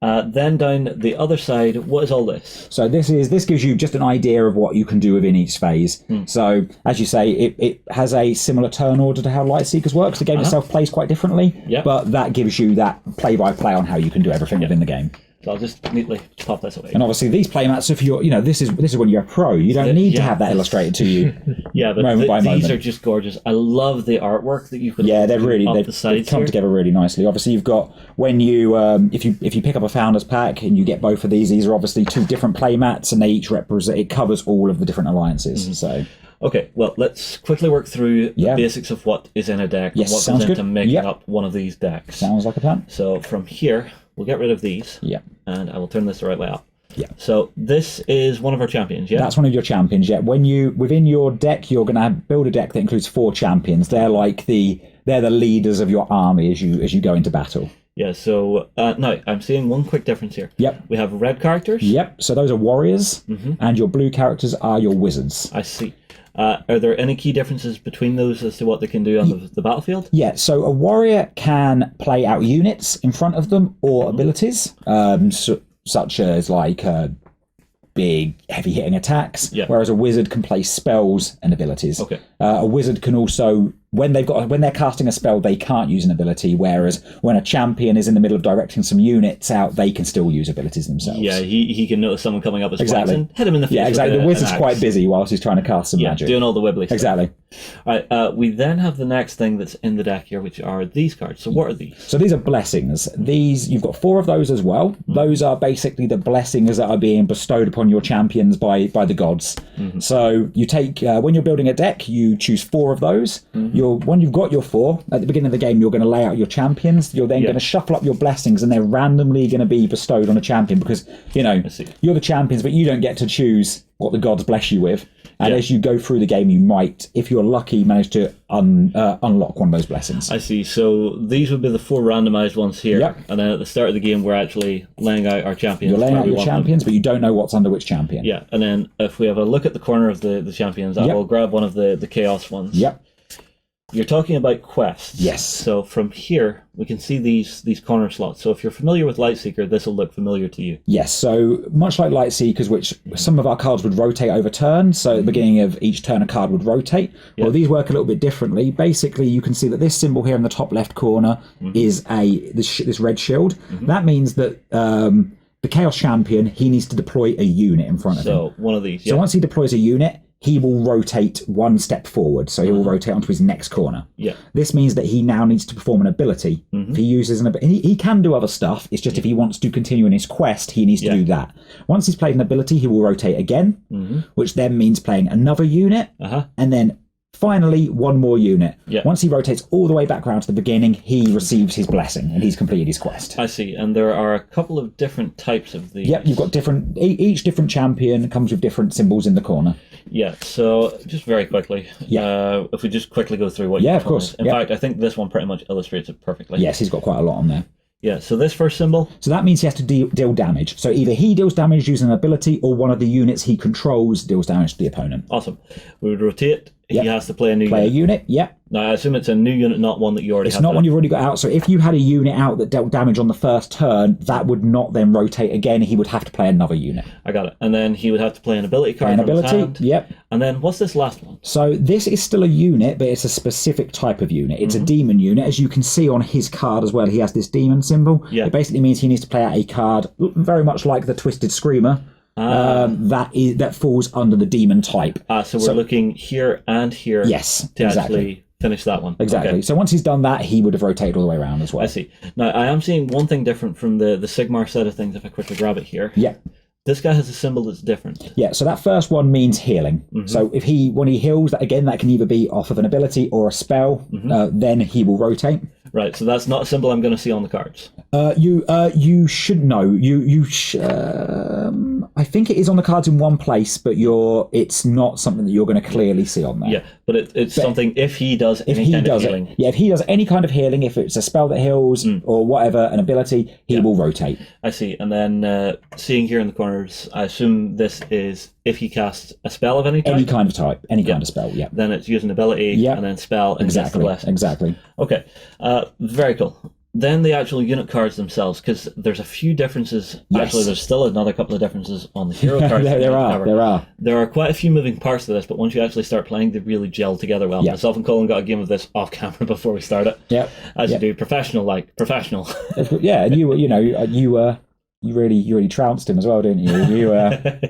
Then down the other side, what is all this? So this gives you just an idea of what you can do within each phase. So as you say, it has a similar turn order to how Light Seekers works. The game itself plays quite differently, Yep. but that gives you that play-by-play on how you can do everything within the game. So I'll just neatly pop this away. And obviously these playmats, if you're, this is when you're a pro. You don't need to yeah. have that illustrated to you. Yeah, but moment by these moment. are just gorgeous. I love the artwork that you put Yeah, they've the sides come here. together really nicely. Obviously, you've got when you if you pick up a founders pack and you get both of these are obviously 2 different playmats, and they each represent. It covers all of the different alliances. So Okay, well, let's quickly work through the Yeah. basics of what is in a deck Yes, and what sounds goes into good. making Yep. up one of these decks. sounds like a plan. So from here, we'll get rid of these, Yeah. and I will turn this the right way up. Yeah. So this is one of our champions, yeah? That's one of your champions. Yeah, when you within your deck, you're going to build a deck that includes 4 champions. They're like they're the leaders of your army as you go into battle. Yeah, so now I'm seeing one quick difference here. Yep. We have red characters. Yep. So those are warriors, and your blue characters are your wizards. I see. Are there any key differences between those as to what they can do on the battlefield? Yeah, so a warrior can play out units in front of them or abilities, such as like big, heavy-hitting attacks, Yeah. whereas a wizard can play spells and abilities. Okay. A wizard can also, when they're casting a spell, they can't use an ability, whereas when a champion is in the middle of directing some units out, they can still use abilities themselves. Yeah, he can notice someone coming up as Exactly. and hit him in the face. Yeah, exactly. With The wizard's an quite axe. busy whilst he's trying to cast some Yeah, magic. doing all the wibbly stuff. Exactly. All right, we then have the next thing that's in the deck here, which are these cards. So what are these? So these are blessings. You've got 4 of those as well. Those are basically the blessings that are being bestowed upon your champions by the gods. So you take when you're building a deck, you choose 4 of those. When you've got your 4 at the beginning of the game, you're going to lay out your champions. You're then going to shuffle up your blessings, and they're randomly going to be bestowed on a champion because see. you're the champions, but you don't get to choose what the gods bless you with. And as you go through the game, you might, if you're lucky, manage to unlock one of those blessings. I see. So these would be the 4 randomized ones here. Yep. And then at the start of the game, we're actually laying out our champions. You're laying where out we your want them. champions, but you don't know what's under which champion. Yeah, and then if we have a look at the corner of the champions, I Yep. will grab one of the chaos ones. Yep. You're talking about quests. Yes. So from here, we can see these corner slots. So if you're familiar with Lightseeker, this will look familiar to you. Yes, so much like Light Seekers, which some of our cards would rotate over turn, so at the beginning of each turn a card would rotate. Well, these work a little bit differently. Basically, you can see that this symbol here in the top left corner is this red shield. That means that the Chaos Champion, he needs to deploy a unit in front of him. So one of these. So once he deploys a unit, he will rotate 1 step forward, so he will rotate onto his next corner. Yeah. This means that he now needs to perform an ability. If he uses an ability, he can do other stuff. It's just if he wants to continue in his quest, he needs to do that. Once he's played an ability, he will rotate again, which then means playing another unit, and then finally one more unit. Yeah. Once he rotates all the way back around to the beginning, he receives his blessing, and he's completed his quest. I see. And there are a couple of different types of these. Yep, you've got different. Each different champion comes with different symbols in the corner. Yeah, so just very quickly, if we just quickly go through what Yeah, you of course. In fact, I think this one pretty much illustrates it perfectly. Yes, he's got quite a lot on there. Yeah, so this first symbol, So that means he has to deal damage. So either he deals damage using an ability, or one of the units he controls deals damage to the opponent. awesome. We would rotate. Yep. He has to play a new Play a unit. unit, yep. Now, I assume it's a new unit, not one that you already It's have. not one you've already got out. So if you had a unit out that dealt damage on the first turn, that would not then rotate again. He would have to play another unit. I got it. And then he would have to play an ability card Play an from his ability, hand. yep. And then what's this last one? So this is still a unit, but it's a specific type of unit. It's a demon unit. As you can see on his card as well, he has this demon symbol. Yeah. It basically means he needs to play out a card very much like the Twisted Screamer. that falls under the demon type. So we're looking here and here. Yes, to exactly. actually finish that one. Exactly. Okay. So once he's done that, he would have rotated all the way around as well. I see. Now I am seeing one thing different from the Sigmar side of things. If I quickly grab it here. Yeah. This guy has a symbol that's different. Yeah, so that first one means healing. So when he heals, that can either be off of an ability or a spell. Then he will rotate. Right, so that's not a symbol I'm going to see on the cards. You should know. I think it is on the cards in one place, but it's not something that you're going to clearly see on there. Yeah, but it's something if he does any kind of healing. If he does any kind of healing, if it's a spell that heals or whatever, an ability, he will rotate. I see. And then seeing here in the corners, I assume this is if he casts a spell of any type? Any kind of type, any kind of spell, yeah. Then it's using ability and then spell and gets the blessings. Exactly. Okay, very cool. Then the actual unit cards themselves, because there's a few differences. Yes. Actually, there's still another couple of differences on the hero cards. There are. There are quite a few moving parts to this, but once you actually start playing, they really gel together well. Yeah. Myself and Colin got a game of this off camera before we started. Yeah. As you do, professional. Yeah, and you really trounced him as well, didn't you?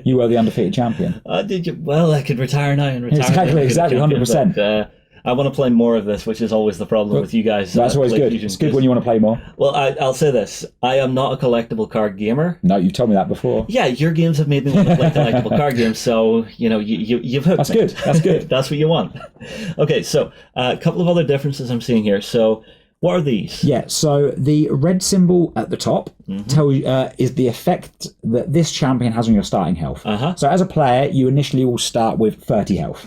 You were the undefeated champion. Did you? Well, I could retire now and retire. Exactly, 100%. I want to play more of this, which is always the problem with you guys. That's always good. It's good when you want to play more. Well, I'll say this. I am not a collectible card gamer. No, you've told me that before. Yeah, your games have made me want to play collectible card games, so, you've hooked me. That's good. That's what you want. Okay, so a couple of other differences I'm seeing here. So, what are these? Yeah, so the red symbol at the top tells you is the effect that this champion has on your starting health. So as a player, you initially will start with 30 health.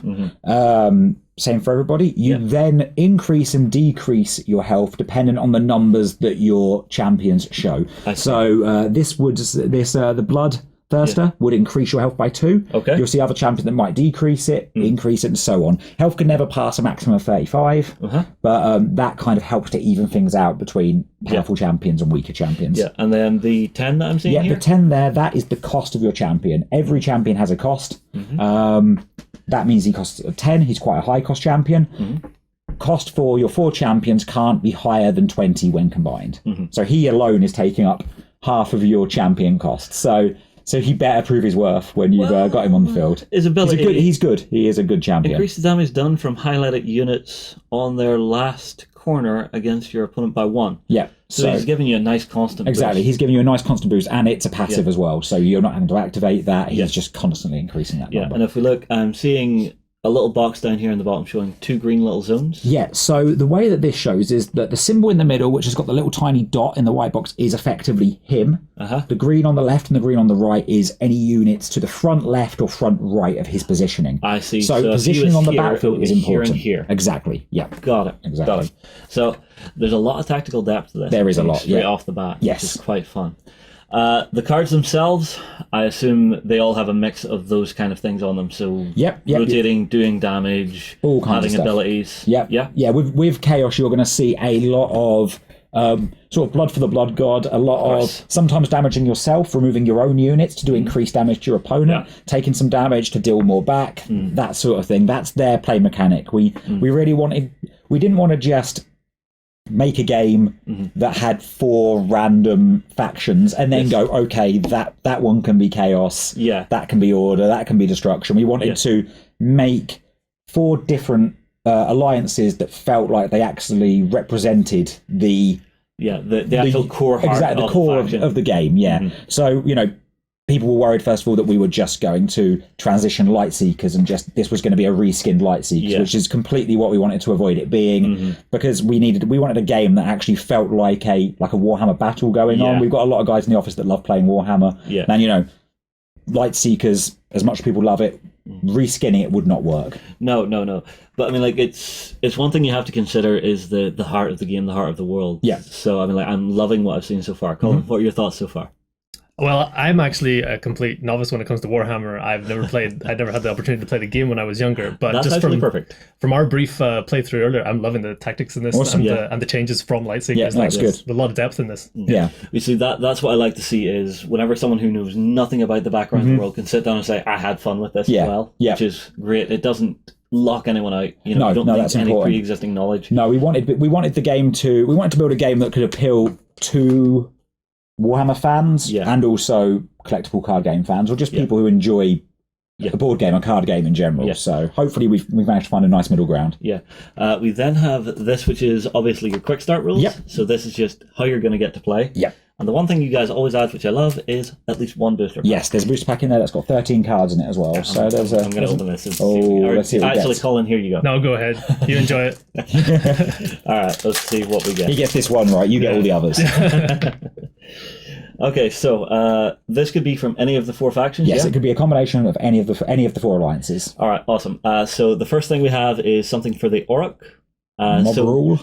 Same for everybody. You then increase and decrease your health depending on the numbers that your champions show. So the blood thirster would increase your health by 2. Okay. You'll see other champions that might decrease it, increase it, and so on. Health can never pass a maximum of 35, but that kind of helps to even things out between powerful champions and weaker champions. Yeah, and then the 10 that I'm seeing here? Yeah, the 10 there, that is the cost of your champion. Every champion has a cost. That means he costs 10. He's quite a high cost champion. Cost for your 4 champions can't be higher than 20 when combined. So he alone is taking up half of your champion cost. So he better prove his worth when you've got him on the field. His ability. He's good. He is a good champion. Increase the damage done from highlighted units on their last corner against your opponent by 1. Yeah. So he's giving you a nice constant Exactly. boost. He's giving you a nice constant boost, and it's a passive as well. So you're not having to activate that. He's just constantly increasing that number. And if we look, I'm seeing a little box down here in the bottom showing 2 green little zones. Yeah, so the way that this shows is that the symbol in the middle, which has got the little tiny dot in the white box, is effectively him. The green on the left and the green on the right is any units to the front left or front right of his positioning. I see. So positioning on the battlefield is important. Here and here. Exactly, yeah. Got it. Exactly. Got it. So there's a lot of tactical depth to this. There is a lot, straight off the bat, Yes. which is quite fun. The cards themselves, I assume they all have a mix of those kind of things on them. So rotating, doing damage, all kinds of adding stuff. abilities. Yeah. With Chaos, you're going to see a lot of sort of blood for the blood god, a lot of sometimes damaging yourself, removing your own units to do increased damage to your opponent, taking some damage to deal more back, that sort of thing. That's their play mechanic. We didn't want to just make a game that had 4 random factions and then go, okay, that one can be chaos, that can be order, that can be destruction. We wanted to make 4 different alliances that felt like they actually represented the actual core heart the core of the game. So people were worried, first of all, that we were just going to transition Lightseekers and this was going to be a reskinned Lightseekers, which is completely what we wanted to avoid it being, because we wanted a game that actually felt like a Warhammer battle going on. We've got a lot of guys in the office that love playing Warhammer. And Lightseekers, as much as people love it, reskinning it would not work. No. But I mean, it's one thing you have to consider is the heart of the game, the heart of the world. So I mean, I'm loving what I've seen so far. Colin, what are your thoughts so far? Well, I'm actually a complete novice when it comes to Warhammer. I never had the opportunity to play the game when I was younger. But that's just perfect. From our brief playthrough earlier, I'm loving the tactics in this and the changes from Lightseekers. Yeah, that's good. There's a lot of depth in this. Yeah. You see, that's what I like to see is whenever someone who knows nothing about the background of the world can sit down and say, I had fun with this as well, which is great. It doesn't lock anyone out. You don't need that's any important. pre-existing knowledge. No, we wanted to build a game that could appeal to Warhammer fans and also collectible card game fans or just people who enjoy a board game, a card game in general. Yeah. So hopefully we've managed to find a nice middle ground. Yeah. We then have this, which is obviously your quick start rules. Yep. So this is just how you're going to get to play. Yep. And the one thing you guys always add, which I love, is at least one booster pack. Yes, there's a booster pack in there that's got 13 cards in it as well. So there's a. I'm going to open this. And let's see what it actually, gets. Colin, here you go. No, go ahead. You enjoy it. All right, let's see what we get. He gets this one right. You get all the others. Okay, so this could be from any of the 4 factions. Yes, yeah? it could be a combination of any of the 4 alliances. All right, awesome. So the first thing we have is something for the Orruk. Mob rule.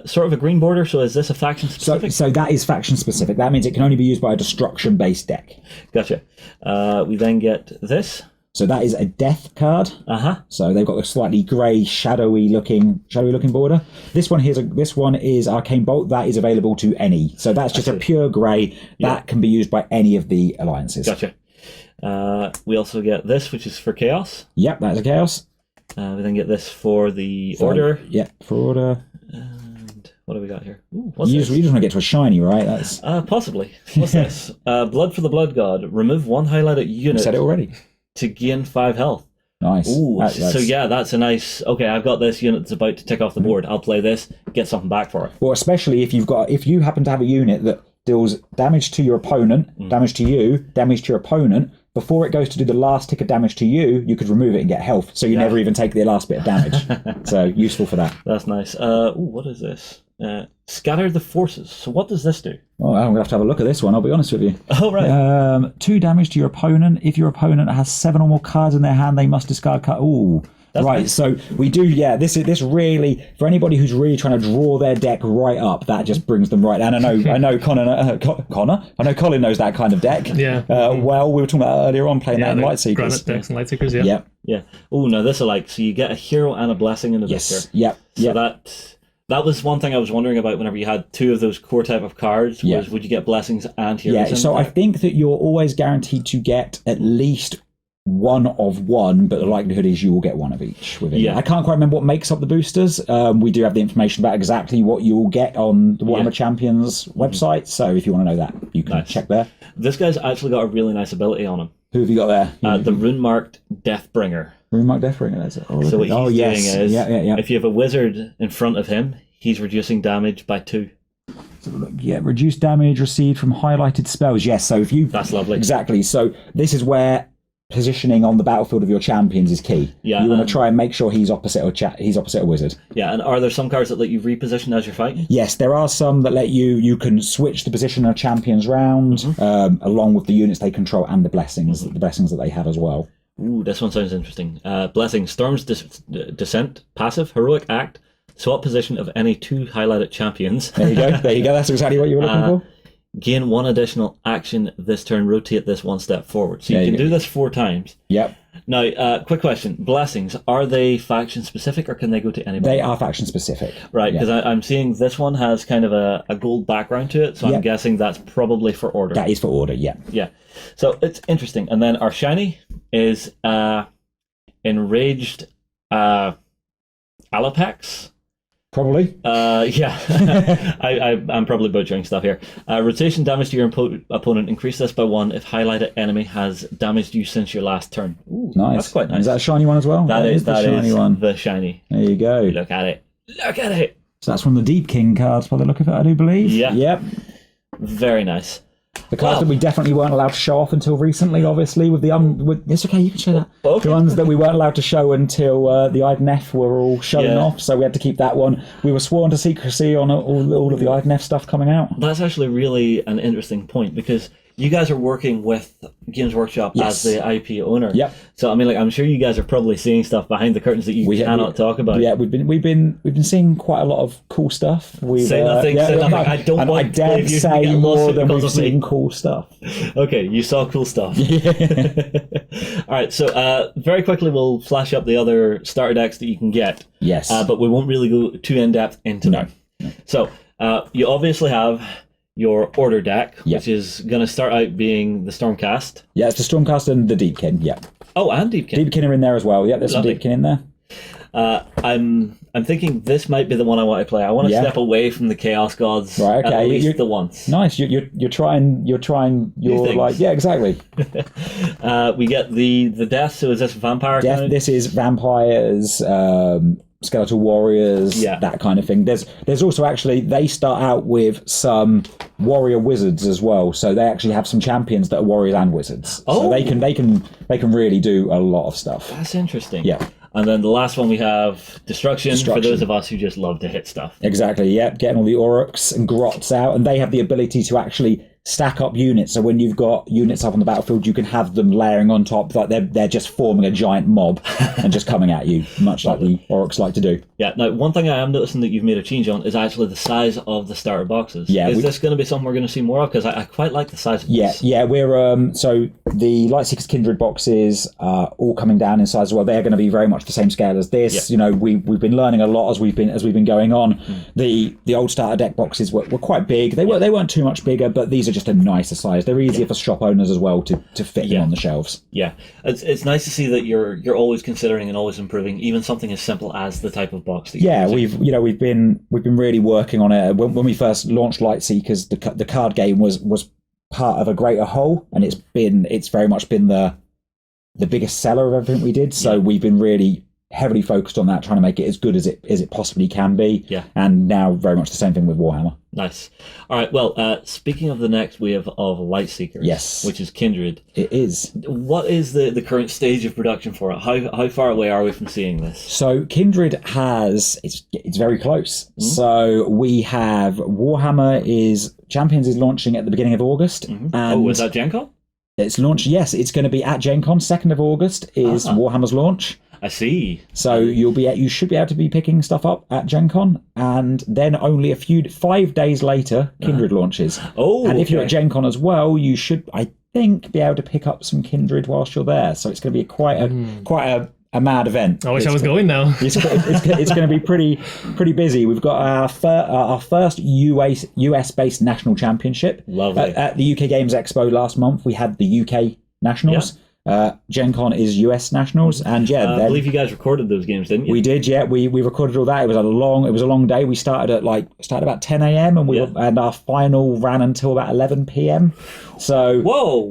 Sort of a green border. So is this a faction specific? So that is faction specific. That means it can only be used by a destruction based deck. Gotcha. We then get this. So that is a death card. So they've got a slightly grey, shadowy looking border. This one is Arcane Bolt. That is available to any. So that's just a pure grey that can be used by any of the alliances. Gotcha. We also get this, which is for Chaos. Yep, that's a Chaos. We then get this for the Order. Yep, for Order. And what do we got here? Ooh, You just want to get to a shiny, right? That's possibly. What's this? Blood for the Blood God. Remove 1 highlighted unit. I said it already. To gain 5 health. Nice. Ooh, so yeah, that's a nice. Okay, I've got this unit that's about to tick off the board. I'll play this, get something back for it. Well, especially if you happen to have a unit that deals damage to your opponent, damage to you, damage to your opponent. Before it goes to do the last tick of damage to you, you could remove it and get health, so you never even take the last bit of damage. So useful for that. That's nice. Ooh, what is this? Scatter the forces. So what does this do? Well, I'm going to have a look at this one, I'll be honest with you. Oh, right. 2 damage to your opponent. If your opponent has 7 or more cards in their hand, they must discard card. Ooh. That's right, nice. So we do, this really, for anybody who's really trying to draw their deck right up, that just brings them right down. I know Colin knows that kind of deck. Yeah. Well, we were talking about earlier on playing that in Lightseekers. Granite decks and Lightseekers, Yeah. Oh, no, this is so you get a hero and a blessing in a victor. Yep. So that was one thing I was wondering about whenever you had 2 of those core type of cards, was would you get blessings and heroes? Yeah, so I think that you're always guaranteed to get at least 1 of 1, but the likelihood is you will get 1 of each within. I can't quite remember what makes up the boosters. We do have the information about exactly what you will get on the Warhammer Champions website, so if you want to know that, you can check there. This guy's actually got a really nice ability on him. Who have you got there? The Rune-marked Deathbringer. Rune-marked Deathbringer, that's it. So what he's doing is, if you have a wizard in front of him, he's reducing damage by 2. Reduce damage received from highlighted spells. Yes, so if you... That's lovely. Exactly, so this is where positioning on the battlefield of your champions is key. You want to try and make sure he's opposite a wizard. Yeah, and are there some cards that let you reposition as you're fighting? Yes, there are some that let you can switch the position of champions round, along with the units they control and the blessings that they have as well. Ooh, this one sounds interesting. Blessing, Storm's Descent, passive, heroic act, swap position of any 2 highlighted champions. There you go, that's exactly what you were looking for. Gain 1 additional action this turn, rotate this 1 step forward. So you can do this 4 times. Yep. Now, quick question. Blessings, are they faction specific or can they go to anybody? They are faction specific. Right, because I'm seeing this one has kind of a gold background to it, so I'm guessing that's probably for Order. That is for Order, yeah. Yeah. So it's interesting. And then our shiny is Enraged Alapex. Probably. I'm probably butchering stuff here. Rotation damage to your opponent. Increase this by 1 if highlighted enemy has damaged you since your last turn. Ooh, nice. That's quite nice. Is that a shiny one as well? That is the shiny one. The shiny. There you go. Look at it. Look at it. So that's from the Deep King cards by the look of it, I do believe. Yeah. Yep. Very nice. The cards that we definitely weren't allowed to show off until recently, obviously, with the it's okay, you can show that. Okay. The ones that we weren't allowed to show until the IDNF were all showing off, so we had to keep that one. We were sworn to secrecy on all of the IDNF stuff coming out. That's actually really an interesting point, because you guys are working with Games Workshop as the IP owner. Yep. So I mean, I'm sure you guys are probably seeing stuff behind the curtains that you cannot talk about. Yeah, we've been seeing quite a lot of cool stuff. Say nothing. I don't want I dare say more than we've seen cool stuff. Okay, you saw cool stuff. All right, so very quickly we'll flash up the other starter decks that you can get. Yes. But we won't really go too in depth into them. So you obviously have your Order deck, which is going to start out being the Stormcast. Yeah, it's the Stormcast and the Deepkin, yeah. Oh, and Deepkin. Deepkin are in there as well, yeah, there's some Deepkin in there. I'm thinking this might be the one I want to play. I want to step away from the Chaos Gods Right, okay. at least the once. Nice. You're trying your things. exactly. We get the death. So is this vampire? This is vampires, skeletal warriors, that kind of thing. There's also actually they start out with some warrior wizards as well. So they actually have some champions that are warriors and wizards. Oh, so they can really do a lot of stuff. That's interesting. Yeah. And then the last one we have Destruction, for those of us who just love to hit stuff. Exactly, yeah. Getting all the Aurochs and Grots out, and they have the ability to actually stack up units. So when you've got units up on the battlefield, you can have them layering on top, like they're just forming a giant mob and just coming at you, much like the Aurochs like to do. Yeah, now one thing I am noticing that you've made a change on is actually the size of the starter boxes. Yeah, is this going to be something we're going to see more of? Because I quite like the size of this. Yeah, we're so the Lightseekers Kindred boxes are all coming down in size as well. They're going to be very much the same scale as this. You know, we've been learning a lot as we've been going on. The old starter deck boxes were quite big. They weren't too much bigger, but these are just a nicer size. They're easier for shop owners as well to fit them on the shelves. Yeah, it's nice to see that you're always considering and always improving, even something as simple as the type of box that you're using. We've been really working on it. When we first launched Lightseekers, the card game was part of a greater whole, and it's very much been the biggest seller of everything we did. So we've been really heavily focused on that, trying to make it as good as it possibly can be. Yeah. And now very much the same thing with Warhammer. Nice. All right. Well, speaking of the next wave of Lightseekers, yes, which is Kindred, it is. What is the current stage of production for it? How far away are we from seeing this? So Kindred it's very close. So we have Warhammer Champions is launching at the beginning of August. And is that Gen Con? It's launched. Yes, it's going to be at Gen Con. 2nd of August is Warhammer's launch. I see. So you should be able to be picking stuff up at Gen Con, and then only 5 days later, Kindred launches. Oh, and if you're at Gen Con as well, you should, I think, be able to pick up some Kindred whilst you're there. So it's going to be quite a mad event. I wish I was going now. It's going to be pretty busy. We've got our first US based national championship. Lovely. At the UK Games Expo last month, we had the UK nationals. Gen Con is US nationals, and I believe you guys recorded those games, didn't you? We did, yeah. We recorded all that. It was a long day. We started at about 10 a.m. and our final ran until about 11 p.m. So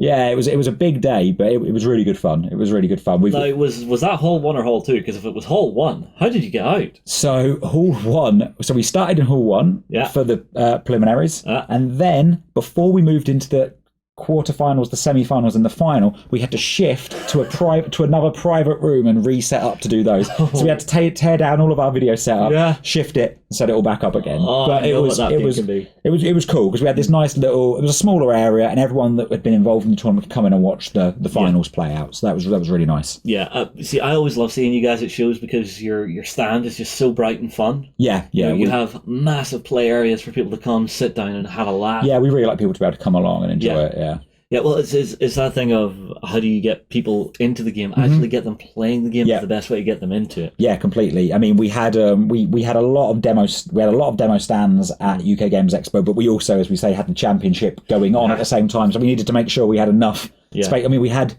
it was a big day, but it was really good fun. It was really good fun. Now, was that Hall 1 or Hall 2? Because if it was Hall 1, how did you get out? So Hall 1. So we started in Hall 1 for the preliminaries, and then before we moved into the quarterfinals, the semi-finals, and the final, we had to shift to another private room and reset up to do those. So we had to tear down all of our video setup, shift it, and set it all back up again. But it was cool because we had this nice it was a smaller area, and everyone that had been involved in the tournament could come in and watch the finals play out. So that was really nice. Yeah, see, I always love seeing you guys at shows because your stand is just so bright and fun. Yeah. You have massive play areas for people to come, sit down, and have a laugh. Yeah, we really like people to be able to come along and enjoy it. Yeah. Yeah, well, it's that thing of how do you get people into the game, actually get them playing the game is the best way to get them into it. Yeah, completely. I mean, we had we had a lot of demos. We had a lot of demo stands at UK Games Expo, but we also, as we say, had the championship going on at the same time. So we needed to make sure we had enough space. I mean, we had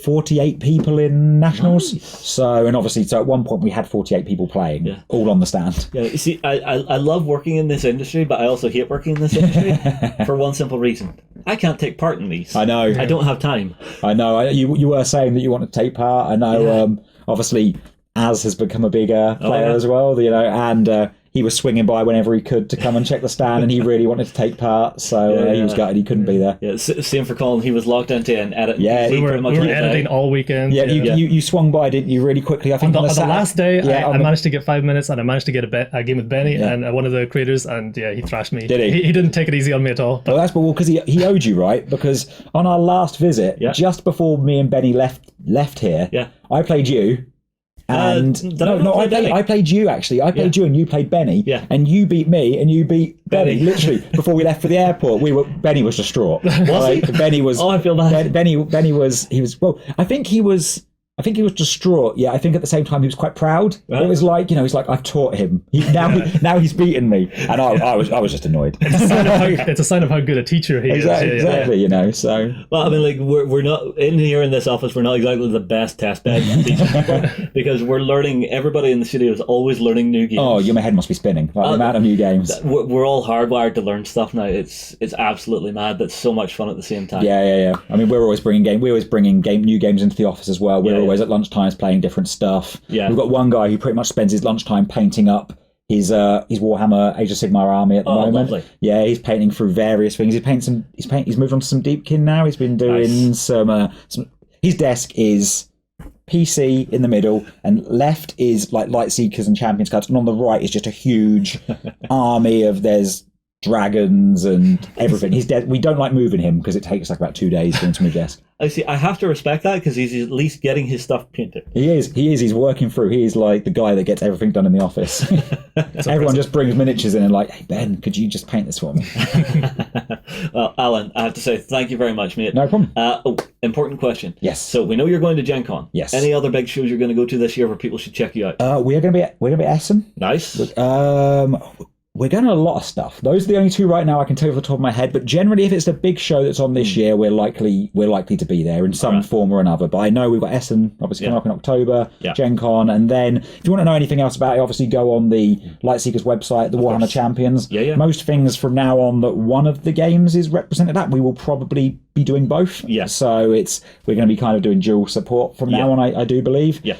48 people in nationals. Nice. So at one point we had 48 people playing, all on the stand. Yeah, you see, I love working in this industry, but I also hate working in this industry for one simple reason. I can't take part in these. I know. I don't have time. I know. You were saying that you want to take part. I know. Obviously, Az has become a bigger player as well. And he was swinging by whenever he could to come and check the stand, and he really wanted to take part. So he was gutted he couldn't be there. Yeah, same for Colin. He was logged into an edit. Yeah, we were editing all weekend. Yeah, you swung by, didn't you, really quickly? I think on the last day, I managed to get 5 minutes, and I managed to get a game with Benny and one of the creators, and he thrashed me. Did he? He didn't take it easy on me at all. Well, that's because he owed you, right? Because on our last visit, just before me and Benny left here, I played you. And I played you actually. I played you, and you played Benny. Yeah. And you beat me, and you beat Benny. Literally before we left for the airport, Benny was distraught. Was he? Benny was. Oh, I feel bad. Benny was. He was. Well, I think he was. I think he was distraught. Yeah, I think at the same time he was quite proud. Right. It was like, he's like, I've taught him. Now he's beaten me, and I was just annoyed. It's a sign of how good a teacher he Exactly. is. So. Well, I mean, like we're not in here in this office. We're not exactly the best test bed teachers because we're learning. Everybody in the studio is always learning new games. Oh, my head must be spinning. Like the amount of new games. We're all hardwired to learn stuff now. It's absolutely mad, but so much fun at the same time. Yeah. I mean, we're always bringing new games into the office as well. We're always at lunchtimes playing different stuff. Yeah. We've got one guy who pretty much spends his lunchtime painting up his Warhammer Age of Sigmar army at the moment. Lovely. Yeah, he's painting through various things. He's moved on to some Deepkin now. He's been doing some. His desk is PC in the middle, and left is like Lightseekers and Champions cards, and on the right is just a huge army of there's dragons and everything. He's dead. We don't like moving him because it takes like about 2 days to get into my desk. I see. I have to respect that because he's at least getting his stuff painted. He is. He's working through. He is like the guy that gets everything done in the office. Everyone just brings miniatures in and like, hey Ben, could you just paint this for me? Well, Alan, I have to say thank you very much, mate. No problem. Important question. Yes. So we know you're going to Gen Con. Yes. Any other big shows you're going to go to this year where people should check you out? We're gonna be at Essen. Nice. We're going to a lot of stuff. Those are the only two right now I can tell you off the top of my head. But generally, if it's the big show that's on this year, we're likely to be there in some form or another. But I know we've got Essen, obviously coming up in October, Gen Con, and then if you want to know anything else about it, obviously go on the Lightseekers website, the Warhammer Champions. Yeah. Most things from now on that one of the games is represented at, we will probably be doing both. Yeah. So we're going to be kind of doing dual support from now on, I do believe. Yeah.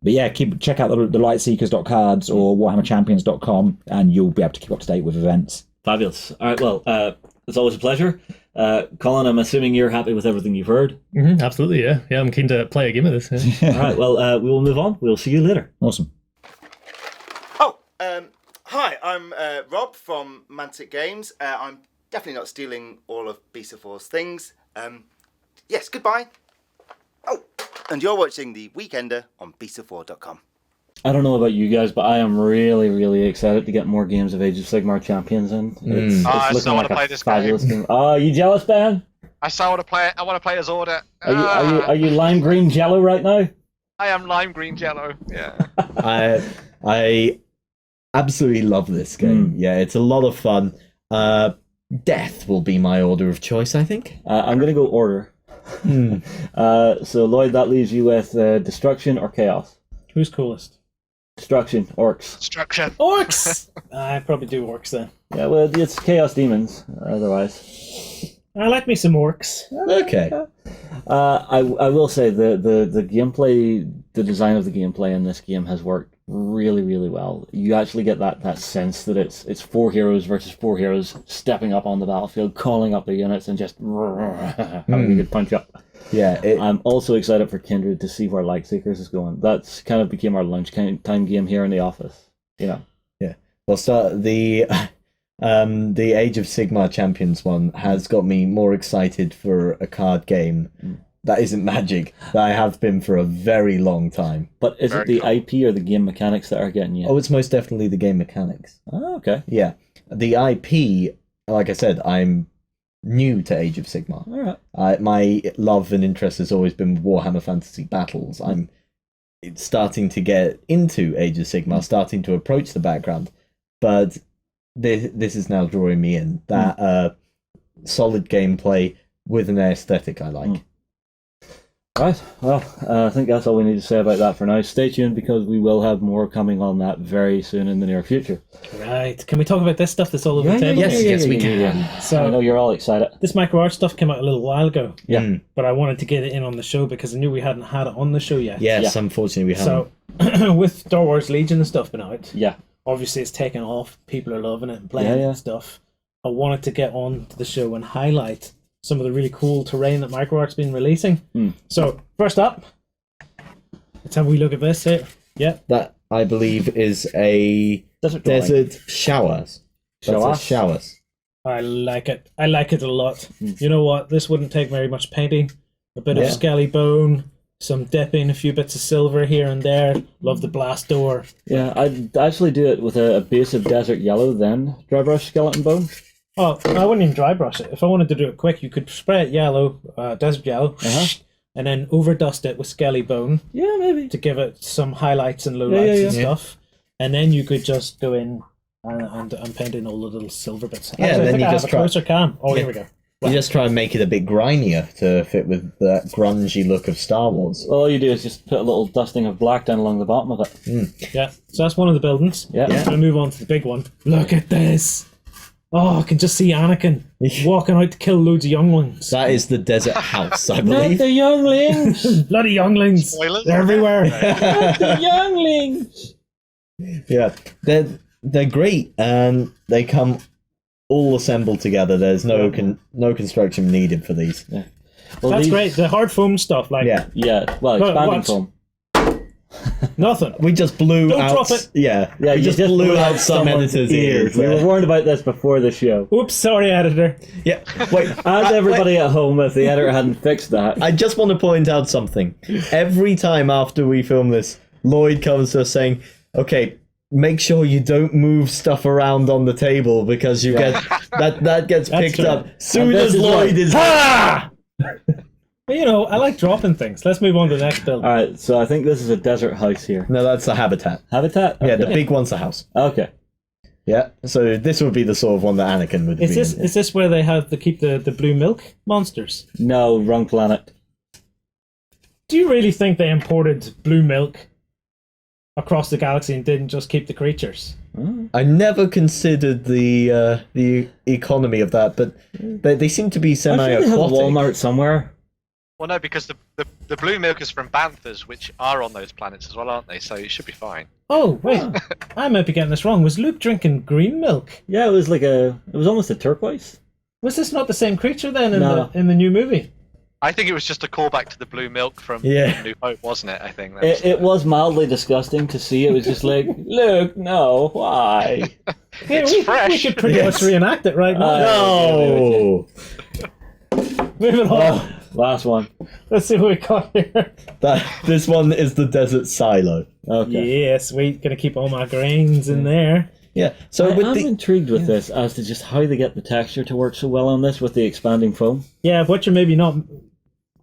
But yeah, check out the lightseekers.cards or warhammerchampions.com, and you'll be able to keep up to date with events. Fabulous. All right, well, it's always a pleasure. Colin, I'm assuming you're happy with everything you've heard. Mm-hmm, absolutely, yeah. Yeah, I'm keen to play a game of this. Yeah. All right, well, we will move on. We'll see you later. Awesome. Hi, I'm Rob from Mantic Games. I'm definitely not stealing all of Beast of War's things. Yes, goodbye. Oh, and you're watching The Weekender on beastofwar.com. I don't know about you guys, but I am really, really excited to get more games of Age of Sigmar Champions in. It's I looking still want like to play a this fabulous game. game. Oh, you jealous, Ben? I still want to play it. I want to play as Order. Are you lime green jello right now? I am lime green jello. Yeah. I absolutely love this game. Yeah, it's a lot of fun. Death will be my order of choice, I think. I'm going to go Order. So, Lloyd, that leaves you with Destruction or Chaos? Who's coolest? Destruction, Orcs. Destruction. Orcs! I'd probably do orcs then. Yeah, well, it's Chaos Demons, otherwise. I like me some orcs. Okay. I will say the gameplay, the design of the gameplay in this game has worked really, really well. You actually get that sense that it's 4 heroes versus 4 heroes stepping up on the battlefield, calling up the units, and just having a good punch up. Yeah. I'm also excited for Kindred to see where Lightseekers is going. That's kind of became our lunchtime game here in the office. Yeah. Well, start the Age of Sigmar Champions one has got me more excited for a card game that isn't Magic that I have been for a very long time. But is it the IP or the game mechanics that are getting you? Oh, it's most definitely the game mechanics. Oh, okay. Yeah. The IP, like I said, I'm new to Age of Sigmar. All right. My love and interest has always been Warhammer Fantasy Battles. I'm starting to get into Age of Sigmar, starting to approach the background. But this is now drawing me in. That solid gameplay with an aesthetic I like. Right, well, I think that's all we need to say about that for now. Stay tuned because we will have more coming on that very soon in the near future. Right. Can we talk about this stuff that's all over the table? Yes, we can. Yeah. So I know you're all excited. this micro-art stuff came out a little while ago. Yeah. But I wanted to get it in on the show because I knew we hadn't had it on the show yet. Yes, unfortunately we haven't. So with Star Wars Legion and stuff been out, Yeah. obviously it's taken off. People are loving it and playing it and stuff. I wanted to get on to the show and highlight some of the really cool terrain that MicroArt's been releasing. So first up, let's have a wee look at this here. Yeah. That, I believe, is a desert showers. That's a showers. I like it. I like it a lot. You know what? This wouldn't take very much painting. A bit of scaly bone, some dipping, a few bits of silver here and there. Love the blast door. Yeah, I'd actually do it with a base of desert yellow, then dry brush skeleton bone. Oh, I wouldn't even dry brush it. If I wanted to do it quick, you could spray it yellow, desert yellow, and then overdust it with skelly bone. Yeah, maybe. To give it some highlights and lowlights and stuff. And then you could just go in and paint in all the little silver bits. Yeah, Actually, then I think you I just have a closer cam. Oh, Yeah. here we go. You just try and make it a bit grimier to fit with that grungy look of Star Wars. All you do is just put a little dusting of black down along the bottom of it. Yeah, so that's one of the buildings. Yeah. I'm going to move on to the big one. Look at this. Oh, I can just see Anakin walking out to kill loads of younglings. That is the desert house, I Not believe. the younglings! Bloody younglings. Spoilers. They're everywhere. Not the younglings! Yeah, they're great, and they come all assembled together. There's no construction needed for these. Yeah. Well, That's these- great. The hard foam stuff, like Yeah, well, But expanding what? foam. nothing. We just blew Don't out. drop it. Yeah, Yeah, we you just blew out some someone's editors' ears. We were warned about this before the show. Oops, sorry, editor. Yeah, wait. As everybody at home, if the editor hadn't fixed that. I just want to point out something. Every time after we film this, Lloyd comes to us saying, "Okay, make sure you don't move stuff around on the table because you get that gets That's picked true. up soon And this as is Lloyd what- is." Ah! But, you know, I like dropping things. Let's move on to the next building. Alright, so I think this is a desert house here. No, that's the habitat. Habitat? Yeah, the Okay. big one's the house. Okay. Yeah, so this would be the sort of one that Anakin would Is be this in. is this where they have to keep the blue milk monsters? No, wrong planet. Do you really think they imported blue milk across the galaxy and didn't just keep the creatures? I never considered the economy of that, but they seem to be I'm sure they have a semi-aquatic. Walmart somewhere. Well, no, because the blue milk is from banthas, which are on those planets as well, aren't they? So it should be fine. Oh, wait. I might be getting this wrong. Was Luke drinking green milk? Yeah, it was almost a turquoise. Was this not the same creature then in No. the new movie? I think it was just a callback to the blue milk from Yeah. New Hope, wasn't it? I think that It was mildly disgusting to see. It was just like, look, no, why? Yeah, It's we fresh. could pretty much reenact it right now. No! Moving on. Last one. Let's see what we got here. This one is the desert silo. Okay. Yes, we're going to keep all my grains in there. Yeah, so I'm with the... intrigued with this as to just how they get the texture to work so well on this with the expanding foam. Yeah, what you're maybe not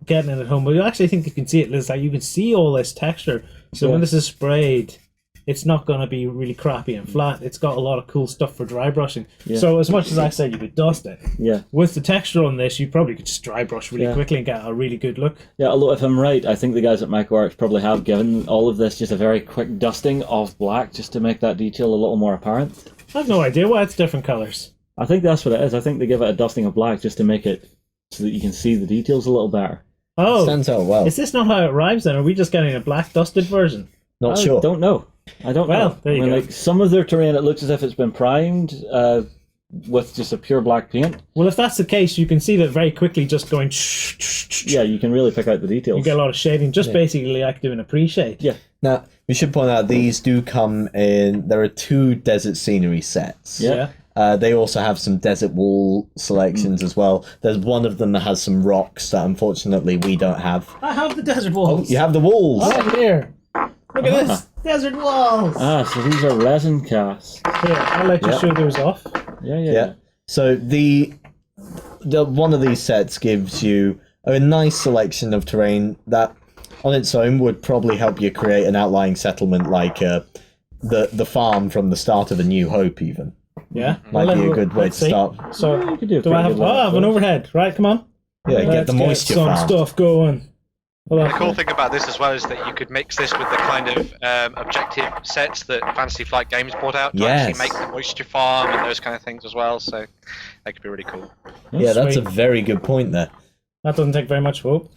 getting it at home, but you actually think you can see it. It's like you can see all this texture. So when this is sprayed, it's not going to be really crappy and flat. It's got a lot of cool stuff for dry brushing. Yeah. So as much as I said you could dust it, Yeah. with the texture on this, you probably could just dry brush really quickly and get a really good look. Yeah, although if I'm right, I think the guys at MicroArts probably have given all of this just a very quick dusting of black just to make that detail a little more apparent. I have no idea why it's different colours. I think that's what it is. I think they give it a dusting of black just to make it so that you can see the details a little better. Oh, Stands out well. is this not how it arrives then? Are we just getting a black dusted version? Not I sure. don't know. I don't Well, know. there you I mean, go. like some of their terrain, it looks as if it's been primed with just a pure black paint. Well, if that's the case, you can see that very quickly just going Yeah, you can really pick out the details. You get a lot of shading, just basically like doing a pre-shade. Yeah. Now, we should point out these do come in... There are 2 desert scenery sets. Yeah. They also have some desert wall selections as well. There's one of them that has some rocks that unfortunately we don't have. I have the desert walls. You have the walls! Right here. Look at this. Desert walls. Ah, so these are resin casts. Here, I'll let you Yep. show those off. Yeah, yeah. Yeah. So the one of these sets gives you a nice selection of terrain that on its own would probably help you create an outlying settlement like the farm from the start of A New Hope even. Yeah. Might be a good way to Let's see. start. So, Yeah, you could do a do I pretty have, good one, I have an so. overhead. Right, come on. Yeah, get Let's the moisture some farm. stuff going. Well, The cool thing about this as well is that you could mix this with the kind of objective sets that Fantasy Flight Games brought out to Yes. actually make the moisture farm and those kind of things as well. So that could be really cool. Yeah, that's a Sweet. very good point there. That doesn't take very much work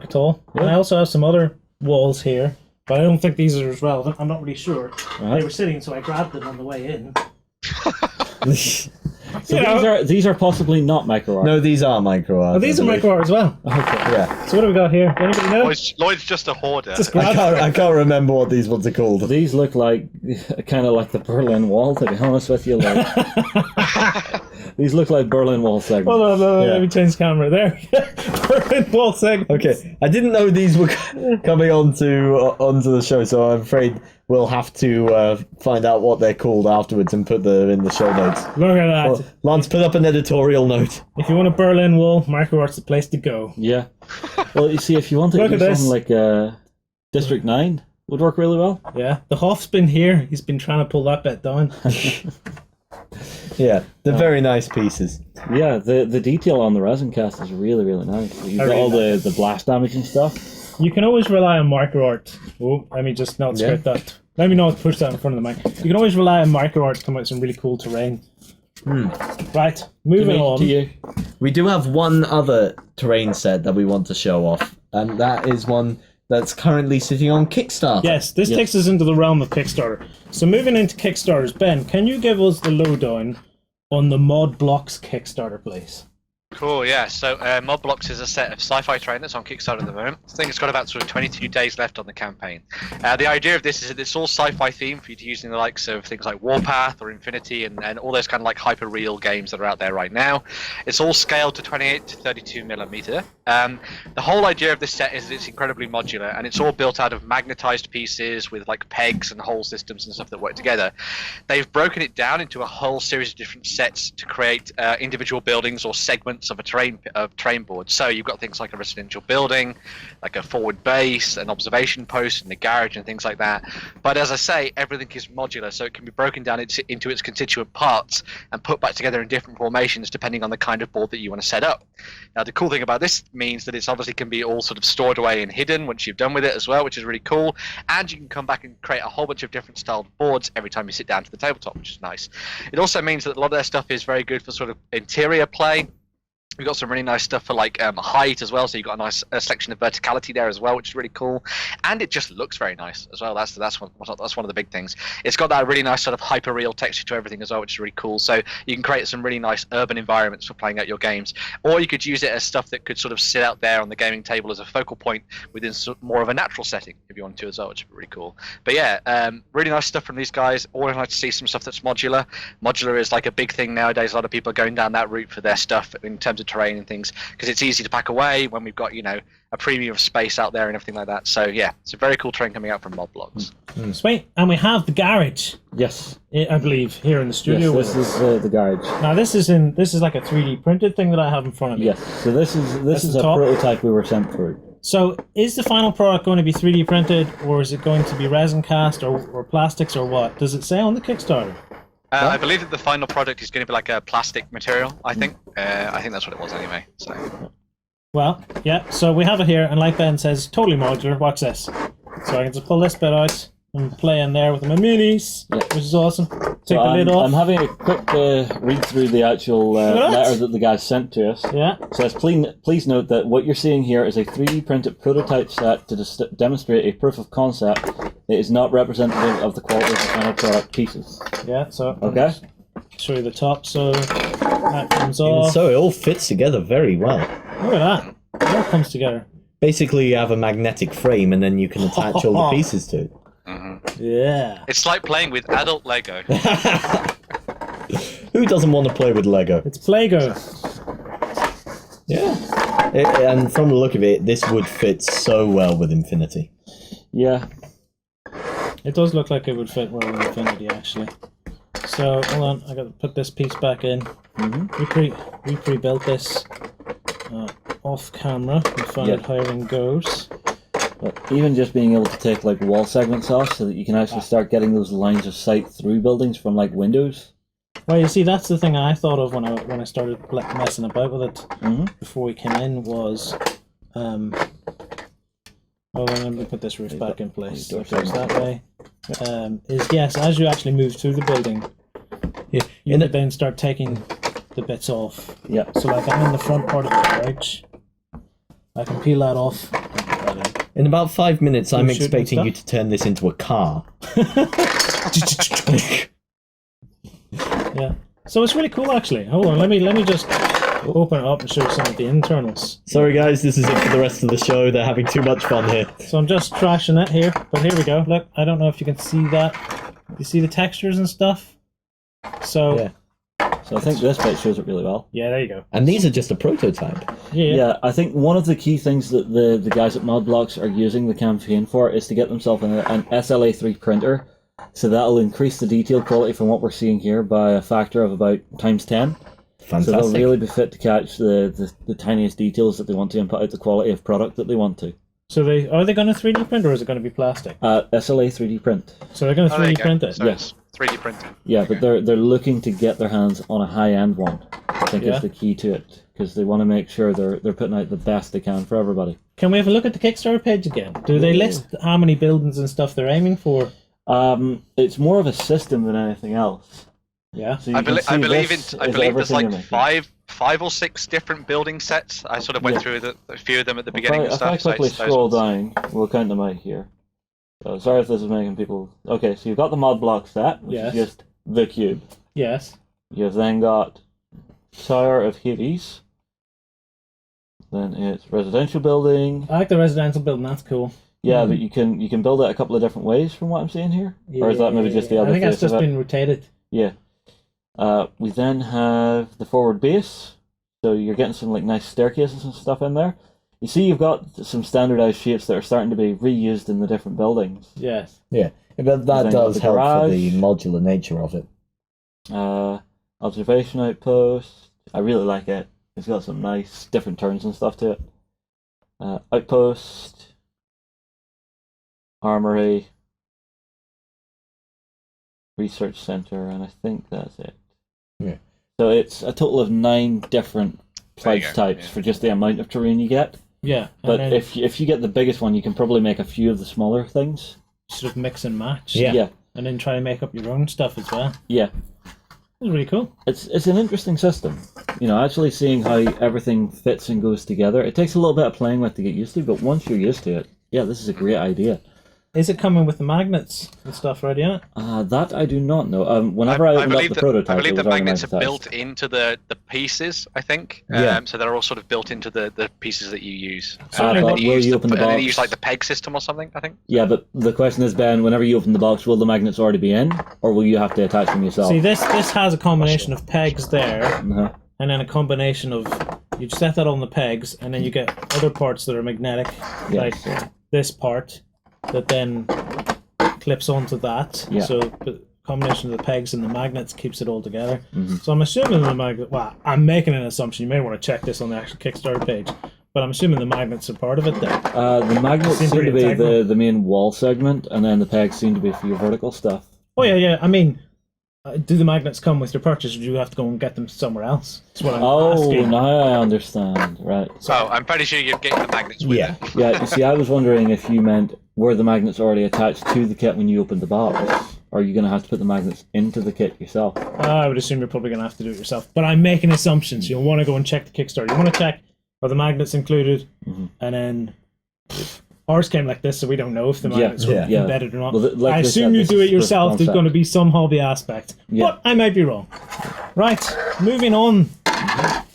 at all. And I also have some other walls here, but I don't think these are as relevant. I'm not really sure. They were sitting, so I grabbed them on the way in. So these are possibly not micro art. No, these are micro art. Oh, these are micro art as well. Okay. Yeah. So what have we got here? Anybody know? Lloyd's just a hoarder. Just I grab. can't remember what these ones are called. These look like kind of like the Berlin Wall, to be honest with you. Like, these look like Berlin Wall segments. Hold on, Yeah. let me change camera there. Berlin Wall segments. Okay, I didn't know these were coming onto the show, so I'm afraid we'll have to find out what they're called afterwards and put them in the show notes. Look at that. Well, Lance, put up an editorial note. If you want a Berlin Wall, Micro Art's the place to go. Yeah. Well, you see, if you want to Look do at this. something like District 9 would work really well. Yeah, the Hoff's been here. He's been trying to pull that bit down. Yeah, they're very nice pieces. Yeah, the detail on the resin cast is really, really nice. You've got all the blast damage and stuff. You can always rely on Micro Art. Oh, let me just not script that. Let me not push that in front of the mic. You can always rely on Micro Art to come out with some really cool terrain. Right, moving on. To you. We do have one other terrain set that we want to show off, and that is one that's currently sitting on Kickstarter. Yes, this takes us into the realm of Kickstarter. So moving into Kickstarters, Ben, can you give us the lowdown on the Mod Blocks Kickstarter, please? Cool, yeah. So Mod Blocks is a set of sci-fi terrain that's on Kickstarter at the moment. I think it's got about sort of 22 days left on the campaign. The idea of this is that it's all sci-fi themed for you to use in the likes of things like Warpath or Infinity and all those kind of like hyper-real games that are out there right now. It's all scaled to 28 to 32 millimeter. The whole idea of this set is that it's incredibly modular, and it's all built out of magnetized pieces with like pegs and hole systems and stuff that work together. They've broken it down into a whole series of different sets to create individual buildings or segments of a terrain board. So you've got things like a residential building, like a forward base, an observation post, and a garage and things like that. But as I say, everything is modular, so it can be broken down into its constituent parts and put back together in different formations depending on the kind of board that you want to set up. Now the cool thing about this means that it's obviously can be all sort of stored away and hidden once you've done with it as well, which is really cool. And you can come back and create a whole bunch of different styled boards every time you sit down to the tabletop, which is nice. It also means that a lot of their stuff is very good for sort of interior play. We've got some really nice stuff for like height as well, so you've got a nice selection of verticality there as well, which is really cool, and it just looks very nice as well. That's one of the big things. It's got that really nice sort of hyper real texture to everything as well, which is really cool. So you can create some really nice urban environments for playing out your games, or you could use it as stuff that could sort of sit out there on the gaming table as a focal point within more of a natural setting if you want to as well, which is really cool. But yeah, really nice stuff from these guys. Always like to see some stuff that's modular. Modular is like a big thing nowadays. A lot of people are going down that route for their stuff in terms of terrain and things, because it's easy to pack away when we've got, you know, a premium of space out there and everything like that. So yeah, it's a very cool terrain coming out from Mod Blocks. Sweet. And we have the garage, Yes. I believe, here in the studio. Yes, this is the garage. Now this is like a 3D printed thing that I have in front of me. Yes. So this is a top. prototype we were sent through. So is the final product going to be 3D printed, or is it going to be resin cast or plastics, or what? Does it say on the Kickstarter? I believe that the final product is going to be like a plastic material. I think that's what it was anyway. So. Well, yeah. So we have it here, and like Ben says, totally modular. Watch this. So I can just pull this bit out and play in there with my minis, which is awesome. Take the lid off. I'm having a quick read through the actual letter that the guys sent to us. Yeah. It says, please note that what you're seeing here is a 3D printed prototype set to demonstrate a proof of concept. It is not representative of the quality of the final product pieces. Yeah, so okay. Show you the top, so that comes off. So it all fits together very well. Look at that. It all comes together. Basically, you have a magnetic frame, and then you can attach all the pieces to it. Mm-hmm. Yeah. It's like playing with adult Lego. Who doesn't want to play with Lego? It's Play-Go. Yeah. And from the look of it, this would fit so well with Infinity. Yeah. It does look like it would fit well with Infinity, actually. So, hold on, I gotta put this piece back in. We pre-built this off camera. We found out how everything goes. But even just being able to take like wall segments off so that you can actually start getting those lines of sight through buildings from like windows. Well, you see, that's the thing I thought of when I started messing about with it before we came in was, well, let me put this roof back in place. So it goes that way. Is yes, as you actually move through the building, you can then start taking the bits off. Yeah. So like I'm in the front part of the garage. I can peel that off. And put that in. In about 5 minutes, I'm shooting expecting stuff? you to turn this into a car. Yeah. So it's really cool, actually. Hold on, let me just open it up and show you some of the internals. Sorry guys, this is it for the rest of the show. They're having too much fun here. So I'm just trashing it here, but here we go. Look, I don't know if you can see that. You see the textures and stuff? So So I think this bit shows it really well. Yeah, there you go. And these are just a prototype. Yeah, I think one of the key things that the guys at Modblocks are using the campaign for is to get themselves an SLA3 printer. So that'll increase the detail quality from what we're seeing here by a factor of about times 10. Fantastic. So they'll really be fit to catch the tiniest details that they want to and put out the quality of product that they want to. So are they going to 3D print or is it going to be plastic? SLA 3D print. So they're going to 3D print it? So Yes. it's 3D printing. Yeah, but they're looking to get their hands on a high-end one. I think Yeah. is the key to it, because they want to make sure they're putting out the best they can for everybody. Can we have a look at the Kickstarter page again? Do they list how many buildings and stuff they're aiming for? It's more of a system than anything else. Yeah. So you I can see believe this I is believe there's everything like in it. five or six different building sets. I sort of went through a few of them at the beginning and If I stuff. So quickly it's those scroll ones. down, we'll count them out here. So sorry if this is making people... Okay, so you've got the mod block set, which Yes. is just the cube. Yes. You've then got Tower of Hades. Then it's residential building. I like the residential building, that's cool. Yeah, but you can build it a couple of different ways from what I'm seeing here. Or is that maybe just the other I think that's face of just it? been rotated. Yeah. We then have the forward base. So you're getting some like nice staircases and stuff in there. You see you've got some standardized shapes that are starting to be reused in the different buildings. Yes. Yeah, but Then that does the help for garage. the modular nature of it. Observation outpost. I really like it. It's got some nice different turns and stuff to it. Outpost. Armory. Research center, and I think that's it. Yeah. So it's a total of 9 different There you place go, types yeah. for just the amount of terrain you get. Yeah. But and then if you get the biggest one, you can probably make a few of the smaller things. sort of mix and match. Yeah. Yeah. And then try and make up your own stuff as well. Yeah. It's really cool. It's an interesting system. You know, actually seeing how everything fits and goes together. It takes a little bit of playing with to get used to, but once you're used to it, yeah, this is a great idea. Is it coming with the magnets and stuff ready on it? That I do not know. Whenever I opened up the prototype, I believe it the was already magnets are magnetized. built into the pieces, I think. Yeah. So they're all sort of built into the pieces that you use. So And will then you use open the and then box? you use like the peg system or something, I think. Yeah, but the question is, Ben, whenever you open the box, will the magnets already be in, or will you have to attach them yourself? See, this has a combination of pegs there, Uh-huh. and then a combination of you set that on the pegs, and then you get other parts that are magnetic, like this part that then clips onto that. Yeah. So the combination of the pegs and the magnets keeps it all together. Mm-hmm. So I'm assuming the magnet. Well, I'm making an assumption. You may want to check this on the actual Kickstarter page, but I'm assuming the magnets are part of it then. The magnets Seems seem to pretty be integral. the main wall segment, and then the pegs seem to be for your vertical stuff. Oh yeah. I mean, do the magnets come with your purchase, or do you have to go and get them somewhere else? That's what I'm asking. Now I understand. Right. So I'm pretty sure you're getting the magnets with Yeah. it. Yeah, you see, I was wondering if you meant were the magnets already attached to the kit when you opened the box, or are you going to have to put the magnets into the kit yourself? I would assume you're probably going to have to do it yourself. But I'm making assumptions. You'll want to go and check the Kickstarter. You want to check are the magnets included, and then ours came like this, so we don't know if the magnets were yeah. embedded or not. Well, like I they assume said, you this do is it yourself. proof of There's going to concept. be some hobby aspect, Yeah. but I might be wrong. Right, moving on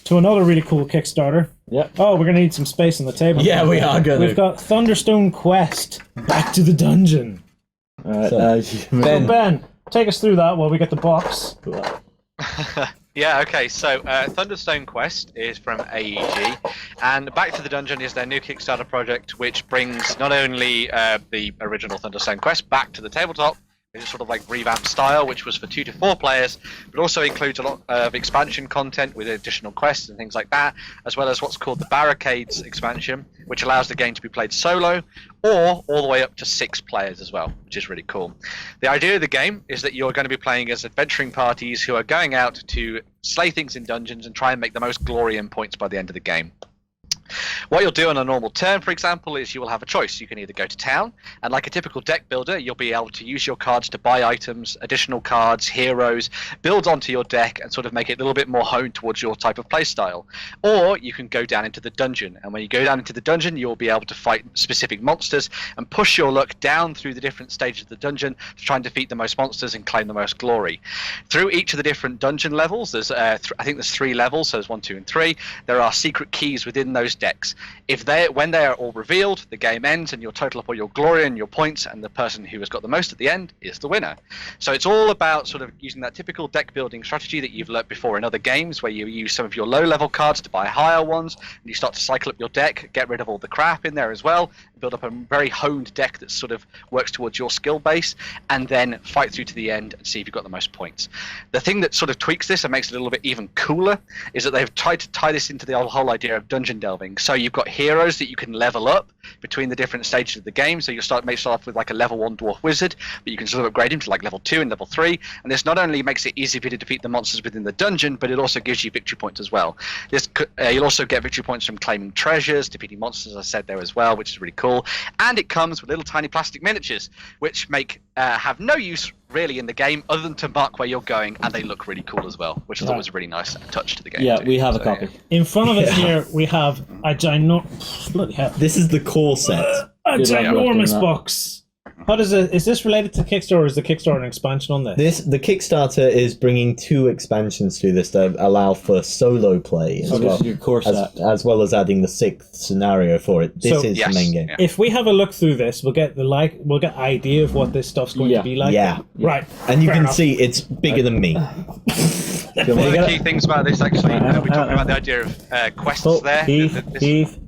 to another really cool Kickstarter. Yeah. Oh, we're going to need some space on the table. Yeah, we are going We've to. got Thunderstone Quest, Back to the Dungeon. All right. So, Ben, Ben, take us through that while we get the box. Yeah, okay, so Thunderstone Quest is from AEG, and Back to the Dungeon is their new Kickstarter project, which brings not only the original Thunderstone Quest back to the tabletop, which is sort of like revamped style, which was for 2 to 4 players, but also includes a lot of expansion content with additional quests and things like that, as well as what's called the Barricades expansion, which allows the game to be played solo, or all the way up to 6 players as well, which is really cool. The idea of the game is that you're going to be playing as adventuring parties who are going out to slay things in dungeons and try and make the most glory and points by the end of the game. What you'll do on a normal turn, for example, is you will have a choice. You can either go to town, and like a typical deck builder, you'll be able to use your cards to buy items, additional cards, heroes, build onto your deck, and sort of make it a little bit more honed towards your type of play style. Or you can go down into the dungeon, and when you go down into the dungeon, you'll be able to fight specific monsters and push your luck down through the different stages of the dungeon to try and defeat the most monsters and claim the most glory. Through each of the different dungeon levels, there's I think there's 3 levels, so there's 1, 2, and 3. There are secret keys within those decks. When they are all revealed, the game ends and you'll total up all your glory and your points, and the person who has got the most at the end is the winner. So it's all about sort of using that typical deck building strategy that you've learnt before in other games, where you use some of your low level cards to buy higher ones, and you start to cycle up your deck, get rid of all the crap in there as well, build up a very honed deck that sort of works towards your skill base, and then fight through to the end and see if you've got the most points. The thing that sort of tweaks this and makes it a little bit even cooler is that they've tried to tie this into the whole idea of dungeon delving. So you've got heroes that you can level up between the different stages of the game. So you may start off with like a level 1 dwarf wizard, but you can sort of upgrade him to like level 2 and level 3. And this not only makes it easy for you to defeat the monsters within the dungeon, but it also gives you victory points as well. You'll also get victory points from claiming treasures, defeating monsters, as I said there as well, which is really cool. And it comes with little tiny plastic miniatures, which have no use really in the game other than to mark where you're going, and they look really cool as well, which I thought was a really nice touch to the game. Yeah, too. we have a copy. In front of us here, we have a bloody hell. This is the core set. A Good luck ginormous lifting that. box. How does it? Is this related to Kickstarter, or is the Kickstarter an expansion on this? The Kickstarter is bringing 2 expansions to this that allow for solo play as So this well, is your core set. as well as adding the 6th scenario for it. This So- is Yes, the main game. yeah. If we have a look through this, we'll get idea of what this stuff's going to be like. Yeah. Right. And you Fair can enough. see it's bigger than me. One of the key things about this, actually, we're talking about the idea of quests Oh, there. Heath,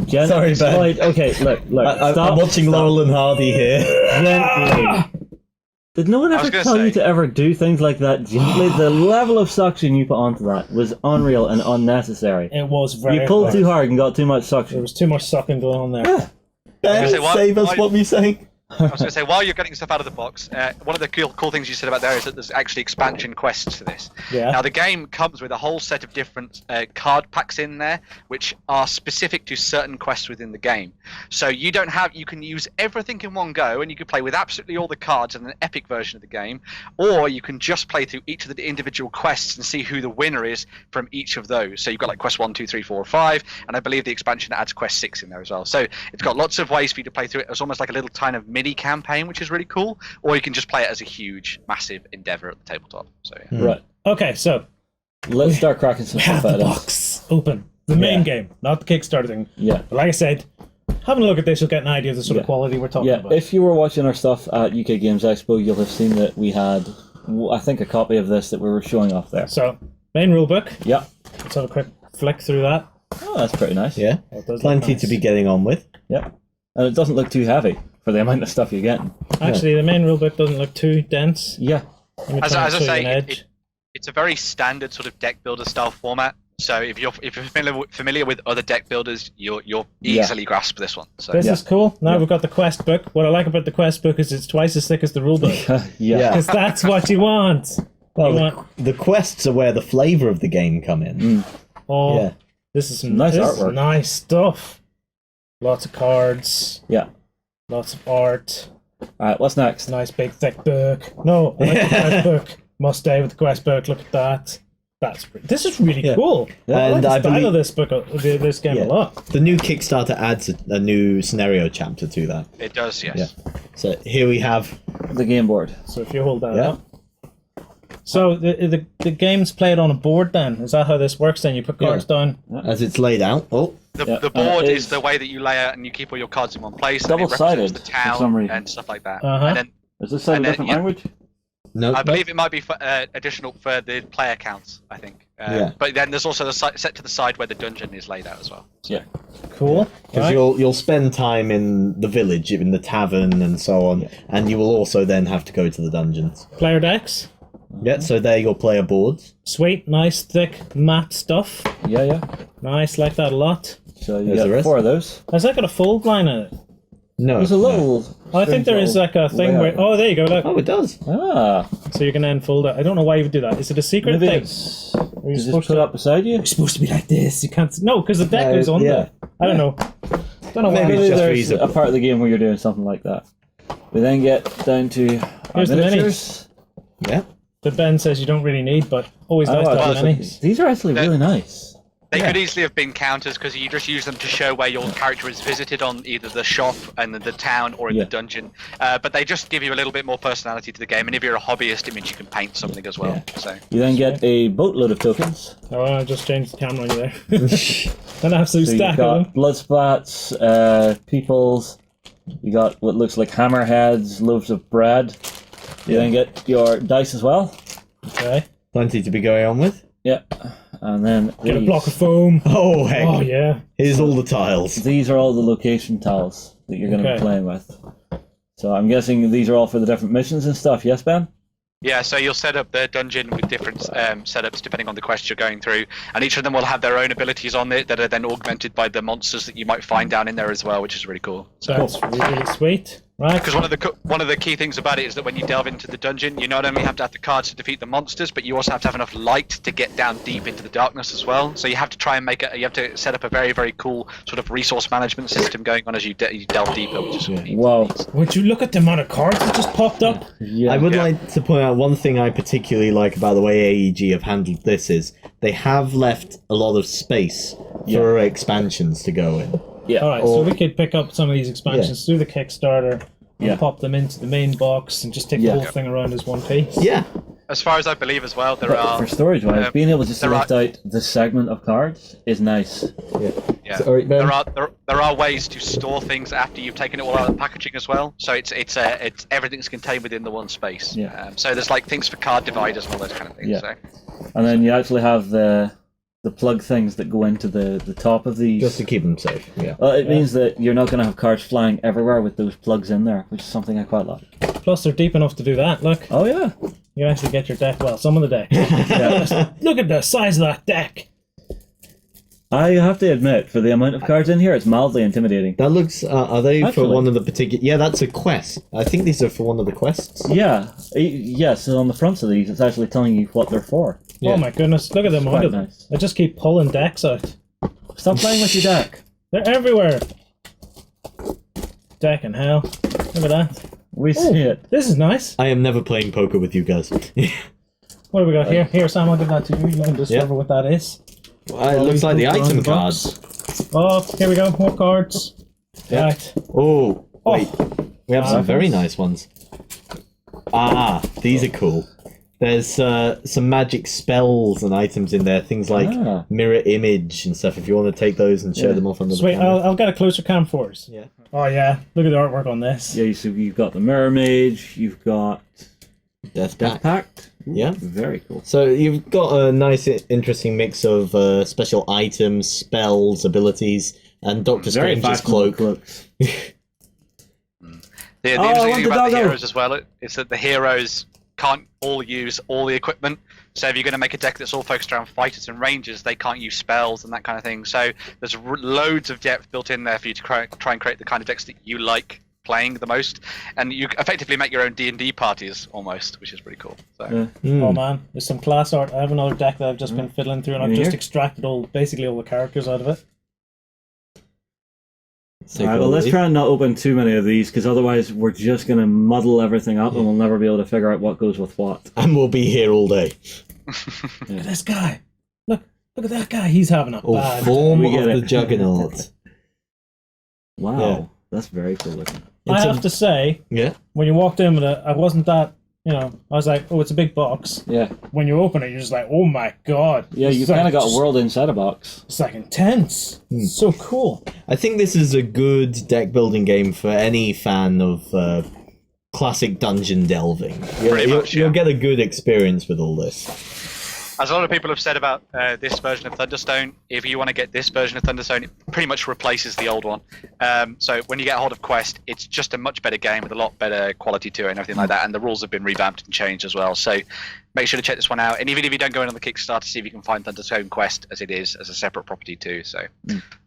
Jen, Sorry, Ben. Lloyd, okay, look. I'm watching Laurel and Hardy here. Gently. Did no one I was ever gonna tell you say- to ever do things like that gently? The level of suction you put onto that was unreal and unnecessary. It was very. You pulled too hard and got too much There suction. was too much sucking going on there. Ben, say, why- save us, why- what were you saying? I was going to say, while you're getting stuff out of the box, one of the cool things you said about there is that there's actually expansion quests to this. Yeah. Now, the game comes with a whole set of different card packs in there, which are specific to certain quests within the game. So you can use everything in one go, and you can play with absolutely all the cards in an epic version of the game, or you can just play through each of the individual quests and see who the winner is from each of those. So you've got like quest 1, 2, 3, 4, 5, and I believe the expansion adds quest 6 in there as well. So it's got lots of ways for you to play through it. It's almost like a little kind of mini campaign, which is really cool, or you can just play it as a huge, massive endeavor at the tabletop. So yeah. Right. Okay, so Let's start cracking some we have stuff the out of this. box open. The main game, not the Kickstarter thing. Yeah. But like I said, having a look at this, you'll get an idea of the sort of quality we're talking Yeah, about. if you were watching our stuff at UK Games Expo, you'll have seen that we had, I think, a copy of this that we were showing off there. So, main rulebook. Yeah. Let's have a quick flick through that. Oh, that's pretty nice. Yeah, It does look plenty nice. to be getting on with. Yeah. And it doesn't look too heavy for the amount of stuff you're getting. Actually, the main rulebook doesn't look too dense. Yeah. Let me As try I and show you an say, edge. it's a very standard sort of deck builder style format. So if you're familiar with other deck builders, you'll easily grasp this one. So This Yeah. is cool. Now we've got the quest book. What I like about the quest book is it's twice as thick as the rulebook. Yeah. Yeah. Because that's what you want. Well, You the, want the quests are where the flavour of the game come in. oh, Yeah. this is some Nice this is artwork. nice stuff. Lots of cards, Yeah. lots of art. Alright, what's next? Nice big thick book. No, I like the quest book. Must stay with the quest book. Look at that. This is really Yeah. cool. I like And the I style believe- of this book, this game a Yeah. lot. The new Kickstarter adds a new scenario chapter to that. it does, yes. Yeah. So here we have. The game board. So if you hold that Yeah. up. So the game's played on a board then? Is that how this works then? You put cards down? As it's laid out. Oh, Yeah. The board It's is the way that you lay out and you keep all your cards in one place. and it double-sided represents the for some town reason. and stuff like that. Uh-huh. And then Is this set a And then, different yeah. language? no. I believe it might be for, additional for the player counts, I think. Yeah. But then there's also the set to the side where the dungeon is laid out as well. Yeah. Cool. Because Right. you'll spend time in the village, in the tavern, and so on, and you will also then have to go to the dungeons. Player decks. Yeah, so they're your player boards. Sweet, nice, thick, matte stuff. Yeah. Nice, like that a lot. So you There's the got rest. 4 of those. Has that got a fold line in it? No, There's a little. I think there is like a thing where... Oh, there you go, look. Oh, it does. Ah, So you can then fold it. I don't know why you would do that. Is it a secret maybe thing? it's. Are you Is this supposed put to... up beside you? It's supposed to be like this. You can't... No, because the deck is on yeah. there. I don't know. Don't know why. Maybe Maybe it's just there's reasonable. a part of the game where you're doing something like that. We then get down to our Here's the miniatures. Yeah. That Ben says you don't really need, but always nice to I have was many. like, these are actually really nice. They could easily have been counters because you just use them to show where your character is visited on either the shop and the town or in Yeah. the dungeon. But they just give you a little bit more personality to the game. And if you're a hobbyist, it means you can paint something as well. So You then get a boatload of tokens. Oh, I just changed the camera on you there. An absolute So you've stack of them. got blood spots, peoples. You got what looks like hammerheads, loaves of bread. You then get your dice as well. Okay. Plenty to be going on with. Yeah, and then Get a these. block of foam. Oh, heck. Oh, yeah. Here's all the tiles. These are all the location tiles that you're going to Okay. be playing with. So I'm guessing these are all for the different missions and stuff. Yes, Ben? Yeah, so you'll set up the dungeon with different setups depending on the quest you're going through, and each of them will have their own abilities on it that are then augmented by the monsters that you might find down in there as well, which is really cool. That's really sweet. Right. Because one of the key things about it is that when you delve into the dungeon, you not only have to have the cards to defeat the monsters, but you also have to have enough light to get down deep into the darkness as well. So you have to try and you have to set up a very, very cool sort of resource management system going on as you delve deeper, which is really Wow. Would you look at the amount of cards that just popped up? Yeah. I would like to point out one thing I particularly like about the way AEG have handled this is they have left a lot of space for expansions to go in. Yeah. All right, so we could pick up some of these expansions through the Kickstarter and Yeah. pop them into the main box and just take the whole thing around as one piece. Yeah. As far as I believe as well, there But are for storage wise, being able just to there lift out the segment of cards is nice. yeah. Sorry, Ben. There are ways to store things after you've taken it all out of the packaging as well. So it's everything's contained within the one space. Yeah. So there's like things for card dividers and all those kind of things. Yeah. So. And then you actually have the plug things that go into the top of these. Just to keep them safe. Yeah. Well, it means that you're not going to have cards flying everywhere with those plugs in there, which is something I quite like. Plus, they're deep enough to do that. Look, Oh yeah. you actually get your deck. Well, some of the deck. Look at the size of that deck. I have to admit, for the amount of cards in here, it's mildly intimidating. That looks. Are they for Actually- one of the particular? Yeah, that's a quest. I think these are for one of the quests. Yeah. Yes, and on the fronts of these, it's actually telling you what they're for. Oh my goodness, look at the amount quite of them. nice. I just keep pulling decks out. Stop playing with your deck. They're everywhere. Deck in hell. Look at that. We see it. This is nice. I am never playing poker with you guys. What have we got here? Here, Sam, I'll give that to you. You can discover what that is. It looks like the item cards. Oh, here we go. More cards. Yeah. Right. Oh, wait. We have some very nice. nice ones. Ah, these are cool. There's some magic spells and items in there. Things like mirror image and stuff. If you want to take those and show them off under the Sweet, camera. I'll get a closer cam for us. Yeah. Oh, yeah. Look at the artwork on this. Yeah, so you've got the Mirror Mage, you've got Death Death Pact. Pact. Yeah. Very cool. So you've got a nice, interesting mix of special items, spells, abilities, and Doctor Very Strange's fashionable cloak. cloaks. The I interesting want thing the about the doggo. heroes as well is that the heroes can't all use all the equipment. So if you're going to make a deck that's all focused around fighters and rangers, they can't use spells and that kind of thing. So there's loads of depth built in there for you to try and create the kind of decks that you like playing the most, and you effectively make your own D&D parties almost, which is pretty cool. So. Oh man, there's some class art. I have another deck that I've just been fiddling through, and I've just extracted basically all the characters out of it. Alright, well, let's try and not open too many of these, because otherwise we're just going to muddle everything up and we'll never be able to figure out what goes with what. And we'll be here all day. Look at this guy. Look at that guy. He's having a Oh, bad form We of get the it. Juggernaut. Wow, Yeah. that's very cool looking. I have to say, Yeah. when you walked in with it, I wasn't that, I was like, oh, it's a big box. Yeah, When you open it, you're just like, oh my god. yeah, It's you've like kind of got just- a world inside a box. It's like intense. It's so cool. I think this is a good deck building game for any fan of classic dungeon delving. Pretty much, You'll yeah. get a good experience with all this. As a lot of people have said about this version of Thunderstone, if you want to get this version of Thunderstone, it pretty much replaces the old one. So when you get a hold of Quest, it's just a much better game with a lot better quality to it and everything like that. And the rules have been revamped and changed as well. So make sure to check this one out. And even if you don't go in on the Kickstarter, see if you can find Thunderstone Quest as it is, as a separate property too. So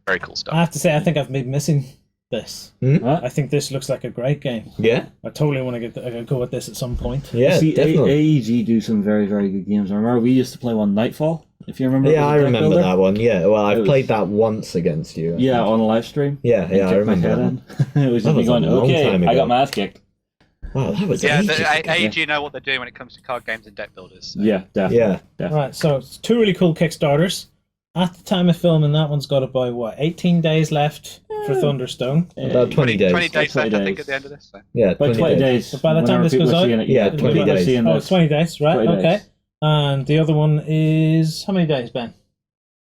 very cool stuff. I have to say, I think I've been missing this. Huh? I think this looks like a great game. Yeah? I totally want to go with this at some point. Yeah, See, definitely. AEG do some very, very good games. I remember we used to play one Nightfall, if you remember. Yeah, it was I a deck remember builder. that one. Yeah, well, I've It was- played that once against you. Yeah, on a live stream. Yeah, I I remember that my one. head in. It was That just me was a going, long okay, time I ago. got my ass kicked. Wow, that was Yeah, ages ago. AEG know what they're doing when it comes to card games and deck builders. So. Yeah, definitely. Yeah. Right, so it's two really cool Kickstarters. At the time of filming, that one's got about, 18 days left for Thunderstone. About 20 days. 20 days 20 left, I think, days. at the end of this. So. Yeah, About 20 days. But by the time whenever this people goes are out- seeing it, Yeah, whenever 20 people are days. seeing Oh, this. it's 20 days, right? 20 days. Okay. And the other one is... How many days, Ben?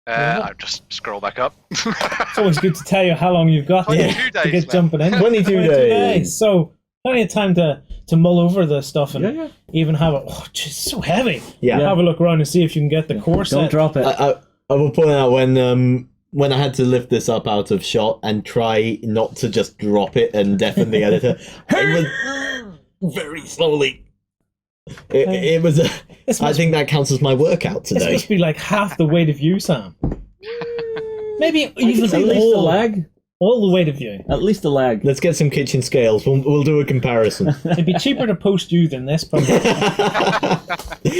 I just scroll back up. It's always good to tell you how long you've got 22 to days, get man. jumping in. 22 days. So plenty of time to mull over the stuff and even have it. Oh, it's so heavy. Yeah. Have a look around and see if you can get the core set. Don't drop it. I will point out when I had to lift this up out of shot and try not to just drop it and deafen the editor, it was very slowly. It was. I think that counts as my workout This today. must be like half the weight of you, Sam. Maybe even At least the lag. all the weight of you. At least the lag. Let's get some kitchen scales. We'll do a comparison. It'd be cheaper to post you than this, probably.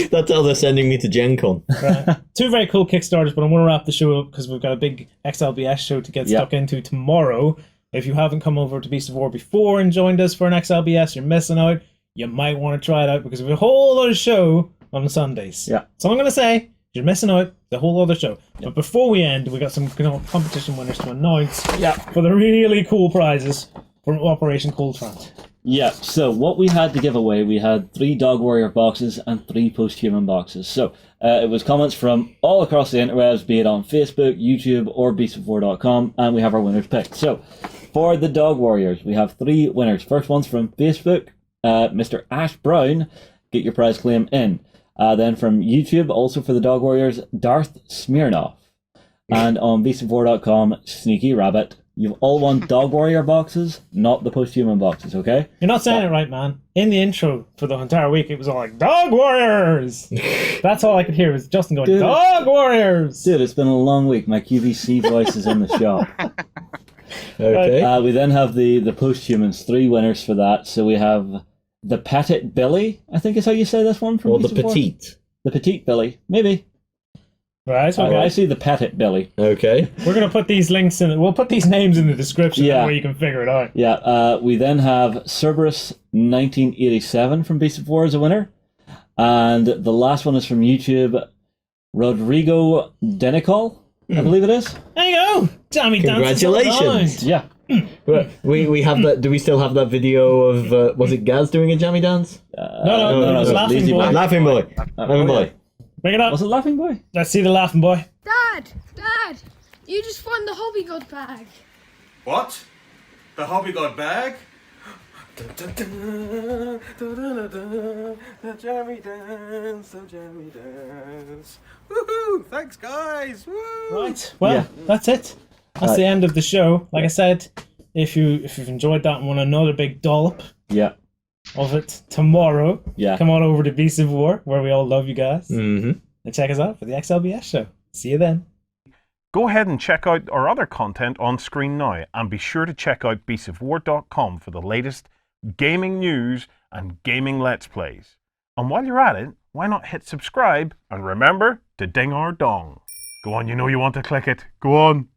That's how they're sending me to Gen Con. Right. Two very cool Kickstarters, but I'm going to wrap the show up because we've got a big XLBS show to get stuck into tomorrow. If you haven't come over to Beast of War before and joined us for an XLBS, you're missing out. You might want to try it out because we have a whole other show on Sundays. Yeah. So I'm going to say, you're missing out the whole other show. But before we end, we got some competition winners to announce for the really cool prizes from Operation Cold Front. Yeah, so what we had to give away, we had 3 Dog Warrior boxes and 3 Post-Human boxes. So it was comments from all across the interwebs, be it on Facebook, YouTube, or beastofwar.com, and we have our winners picked. So for the Dog Warriors, we have 3 winners. First one's from Facebook, Mr. Ash Brown. Get your prize claim in. Then from YouTube, also for the Dog Warriors, Darth Smirnoff. And on beastofwar.com, Sneaky Rabbit. You've all won Dog Warrior boxes, not the Post-Human boxes, okay? You're not saying it right, man. In the intro for the entire week, it was all like, Dog Warriors! That's all I could hear was Justin going, Dog Warriors! Dude, it's been a long week. My QVC voice is in the shop. Okay. We then have the Post-Humans, 3 winners for that. So we have the Petit Billy, I think is how you say this one. From Or the Beast of War. petite. The Petite Billy, maybe. Right, Okay. I okay. see the Petit Billy. Okay. We're going to put these links in. We'll put these names in the description that way you can figure it out. Yeah, we then have Cerberus 1987 from Beast of War as a winner. And the last one is from YouTube, Rodrigo Denicol, I believe it is. There you go! Jammy Congratulations. Yeah. We have that. Do we still have that video of was it Gaz doing a jammy dance? No, it was Laughing Lazy Boy. Laughing boy. Laughing boy. Bring it up. Was it Laughing Boy? Let's see the Laughing Boy. Dad! You just found the hobby god bag. What? The hobby god bag? The jammy dance. Woohoo! Thanks, guys. Woo! Right, well, that's it. That's the end of the show. Like I said, if you've enjoyed that and want another big dollop of it tomorrow, come on over to Beast of War, where we all love you guys, and check us out for the XLBS show. See you then. Go ahead and check out our other content on screen now, and be sure to check out beastofwar.com for the latest gaming news and gaming let's plays. And while you're at it, why not hit subscribe and remember to ding our dong. Go on, you know you want to click it. Go on.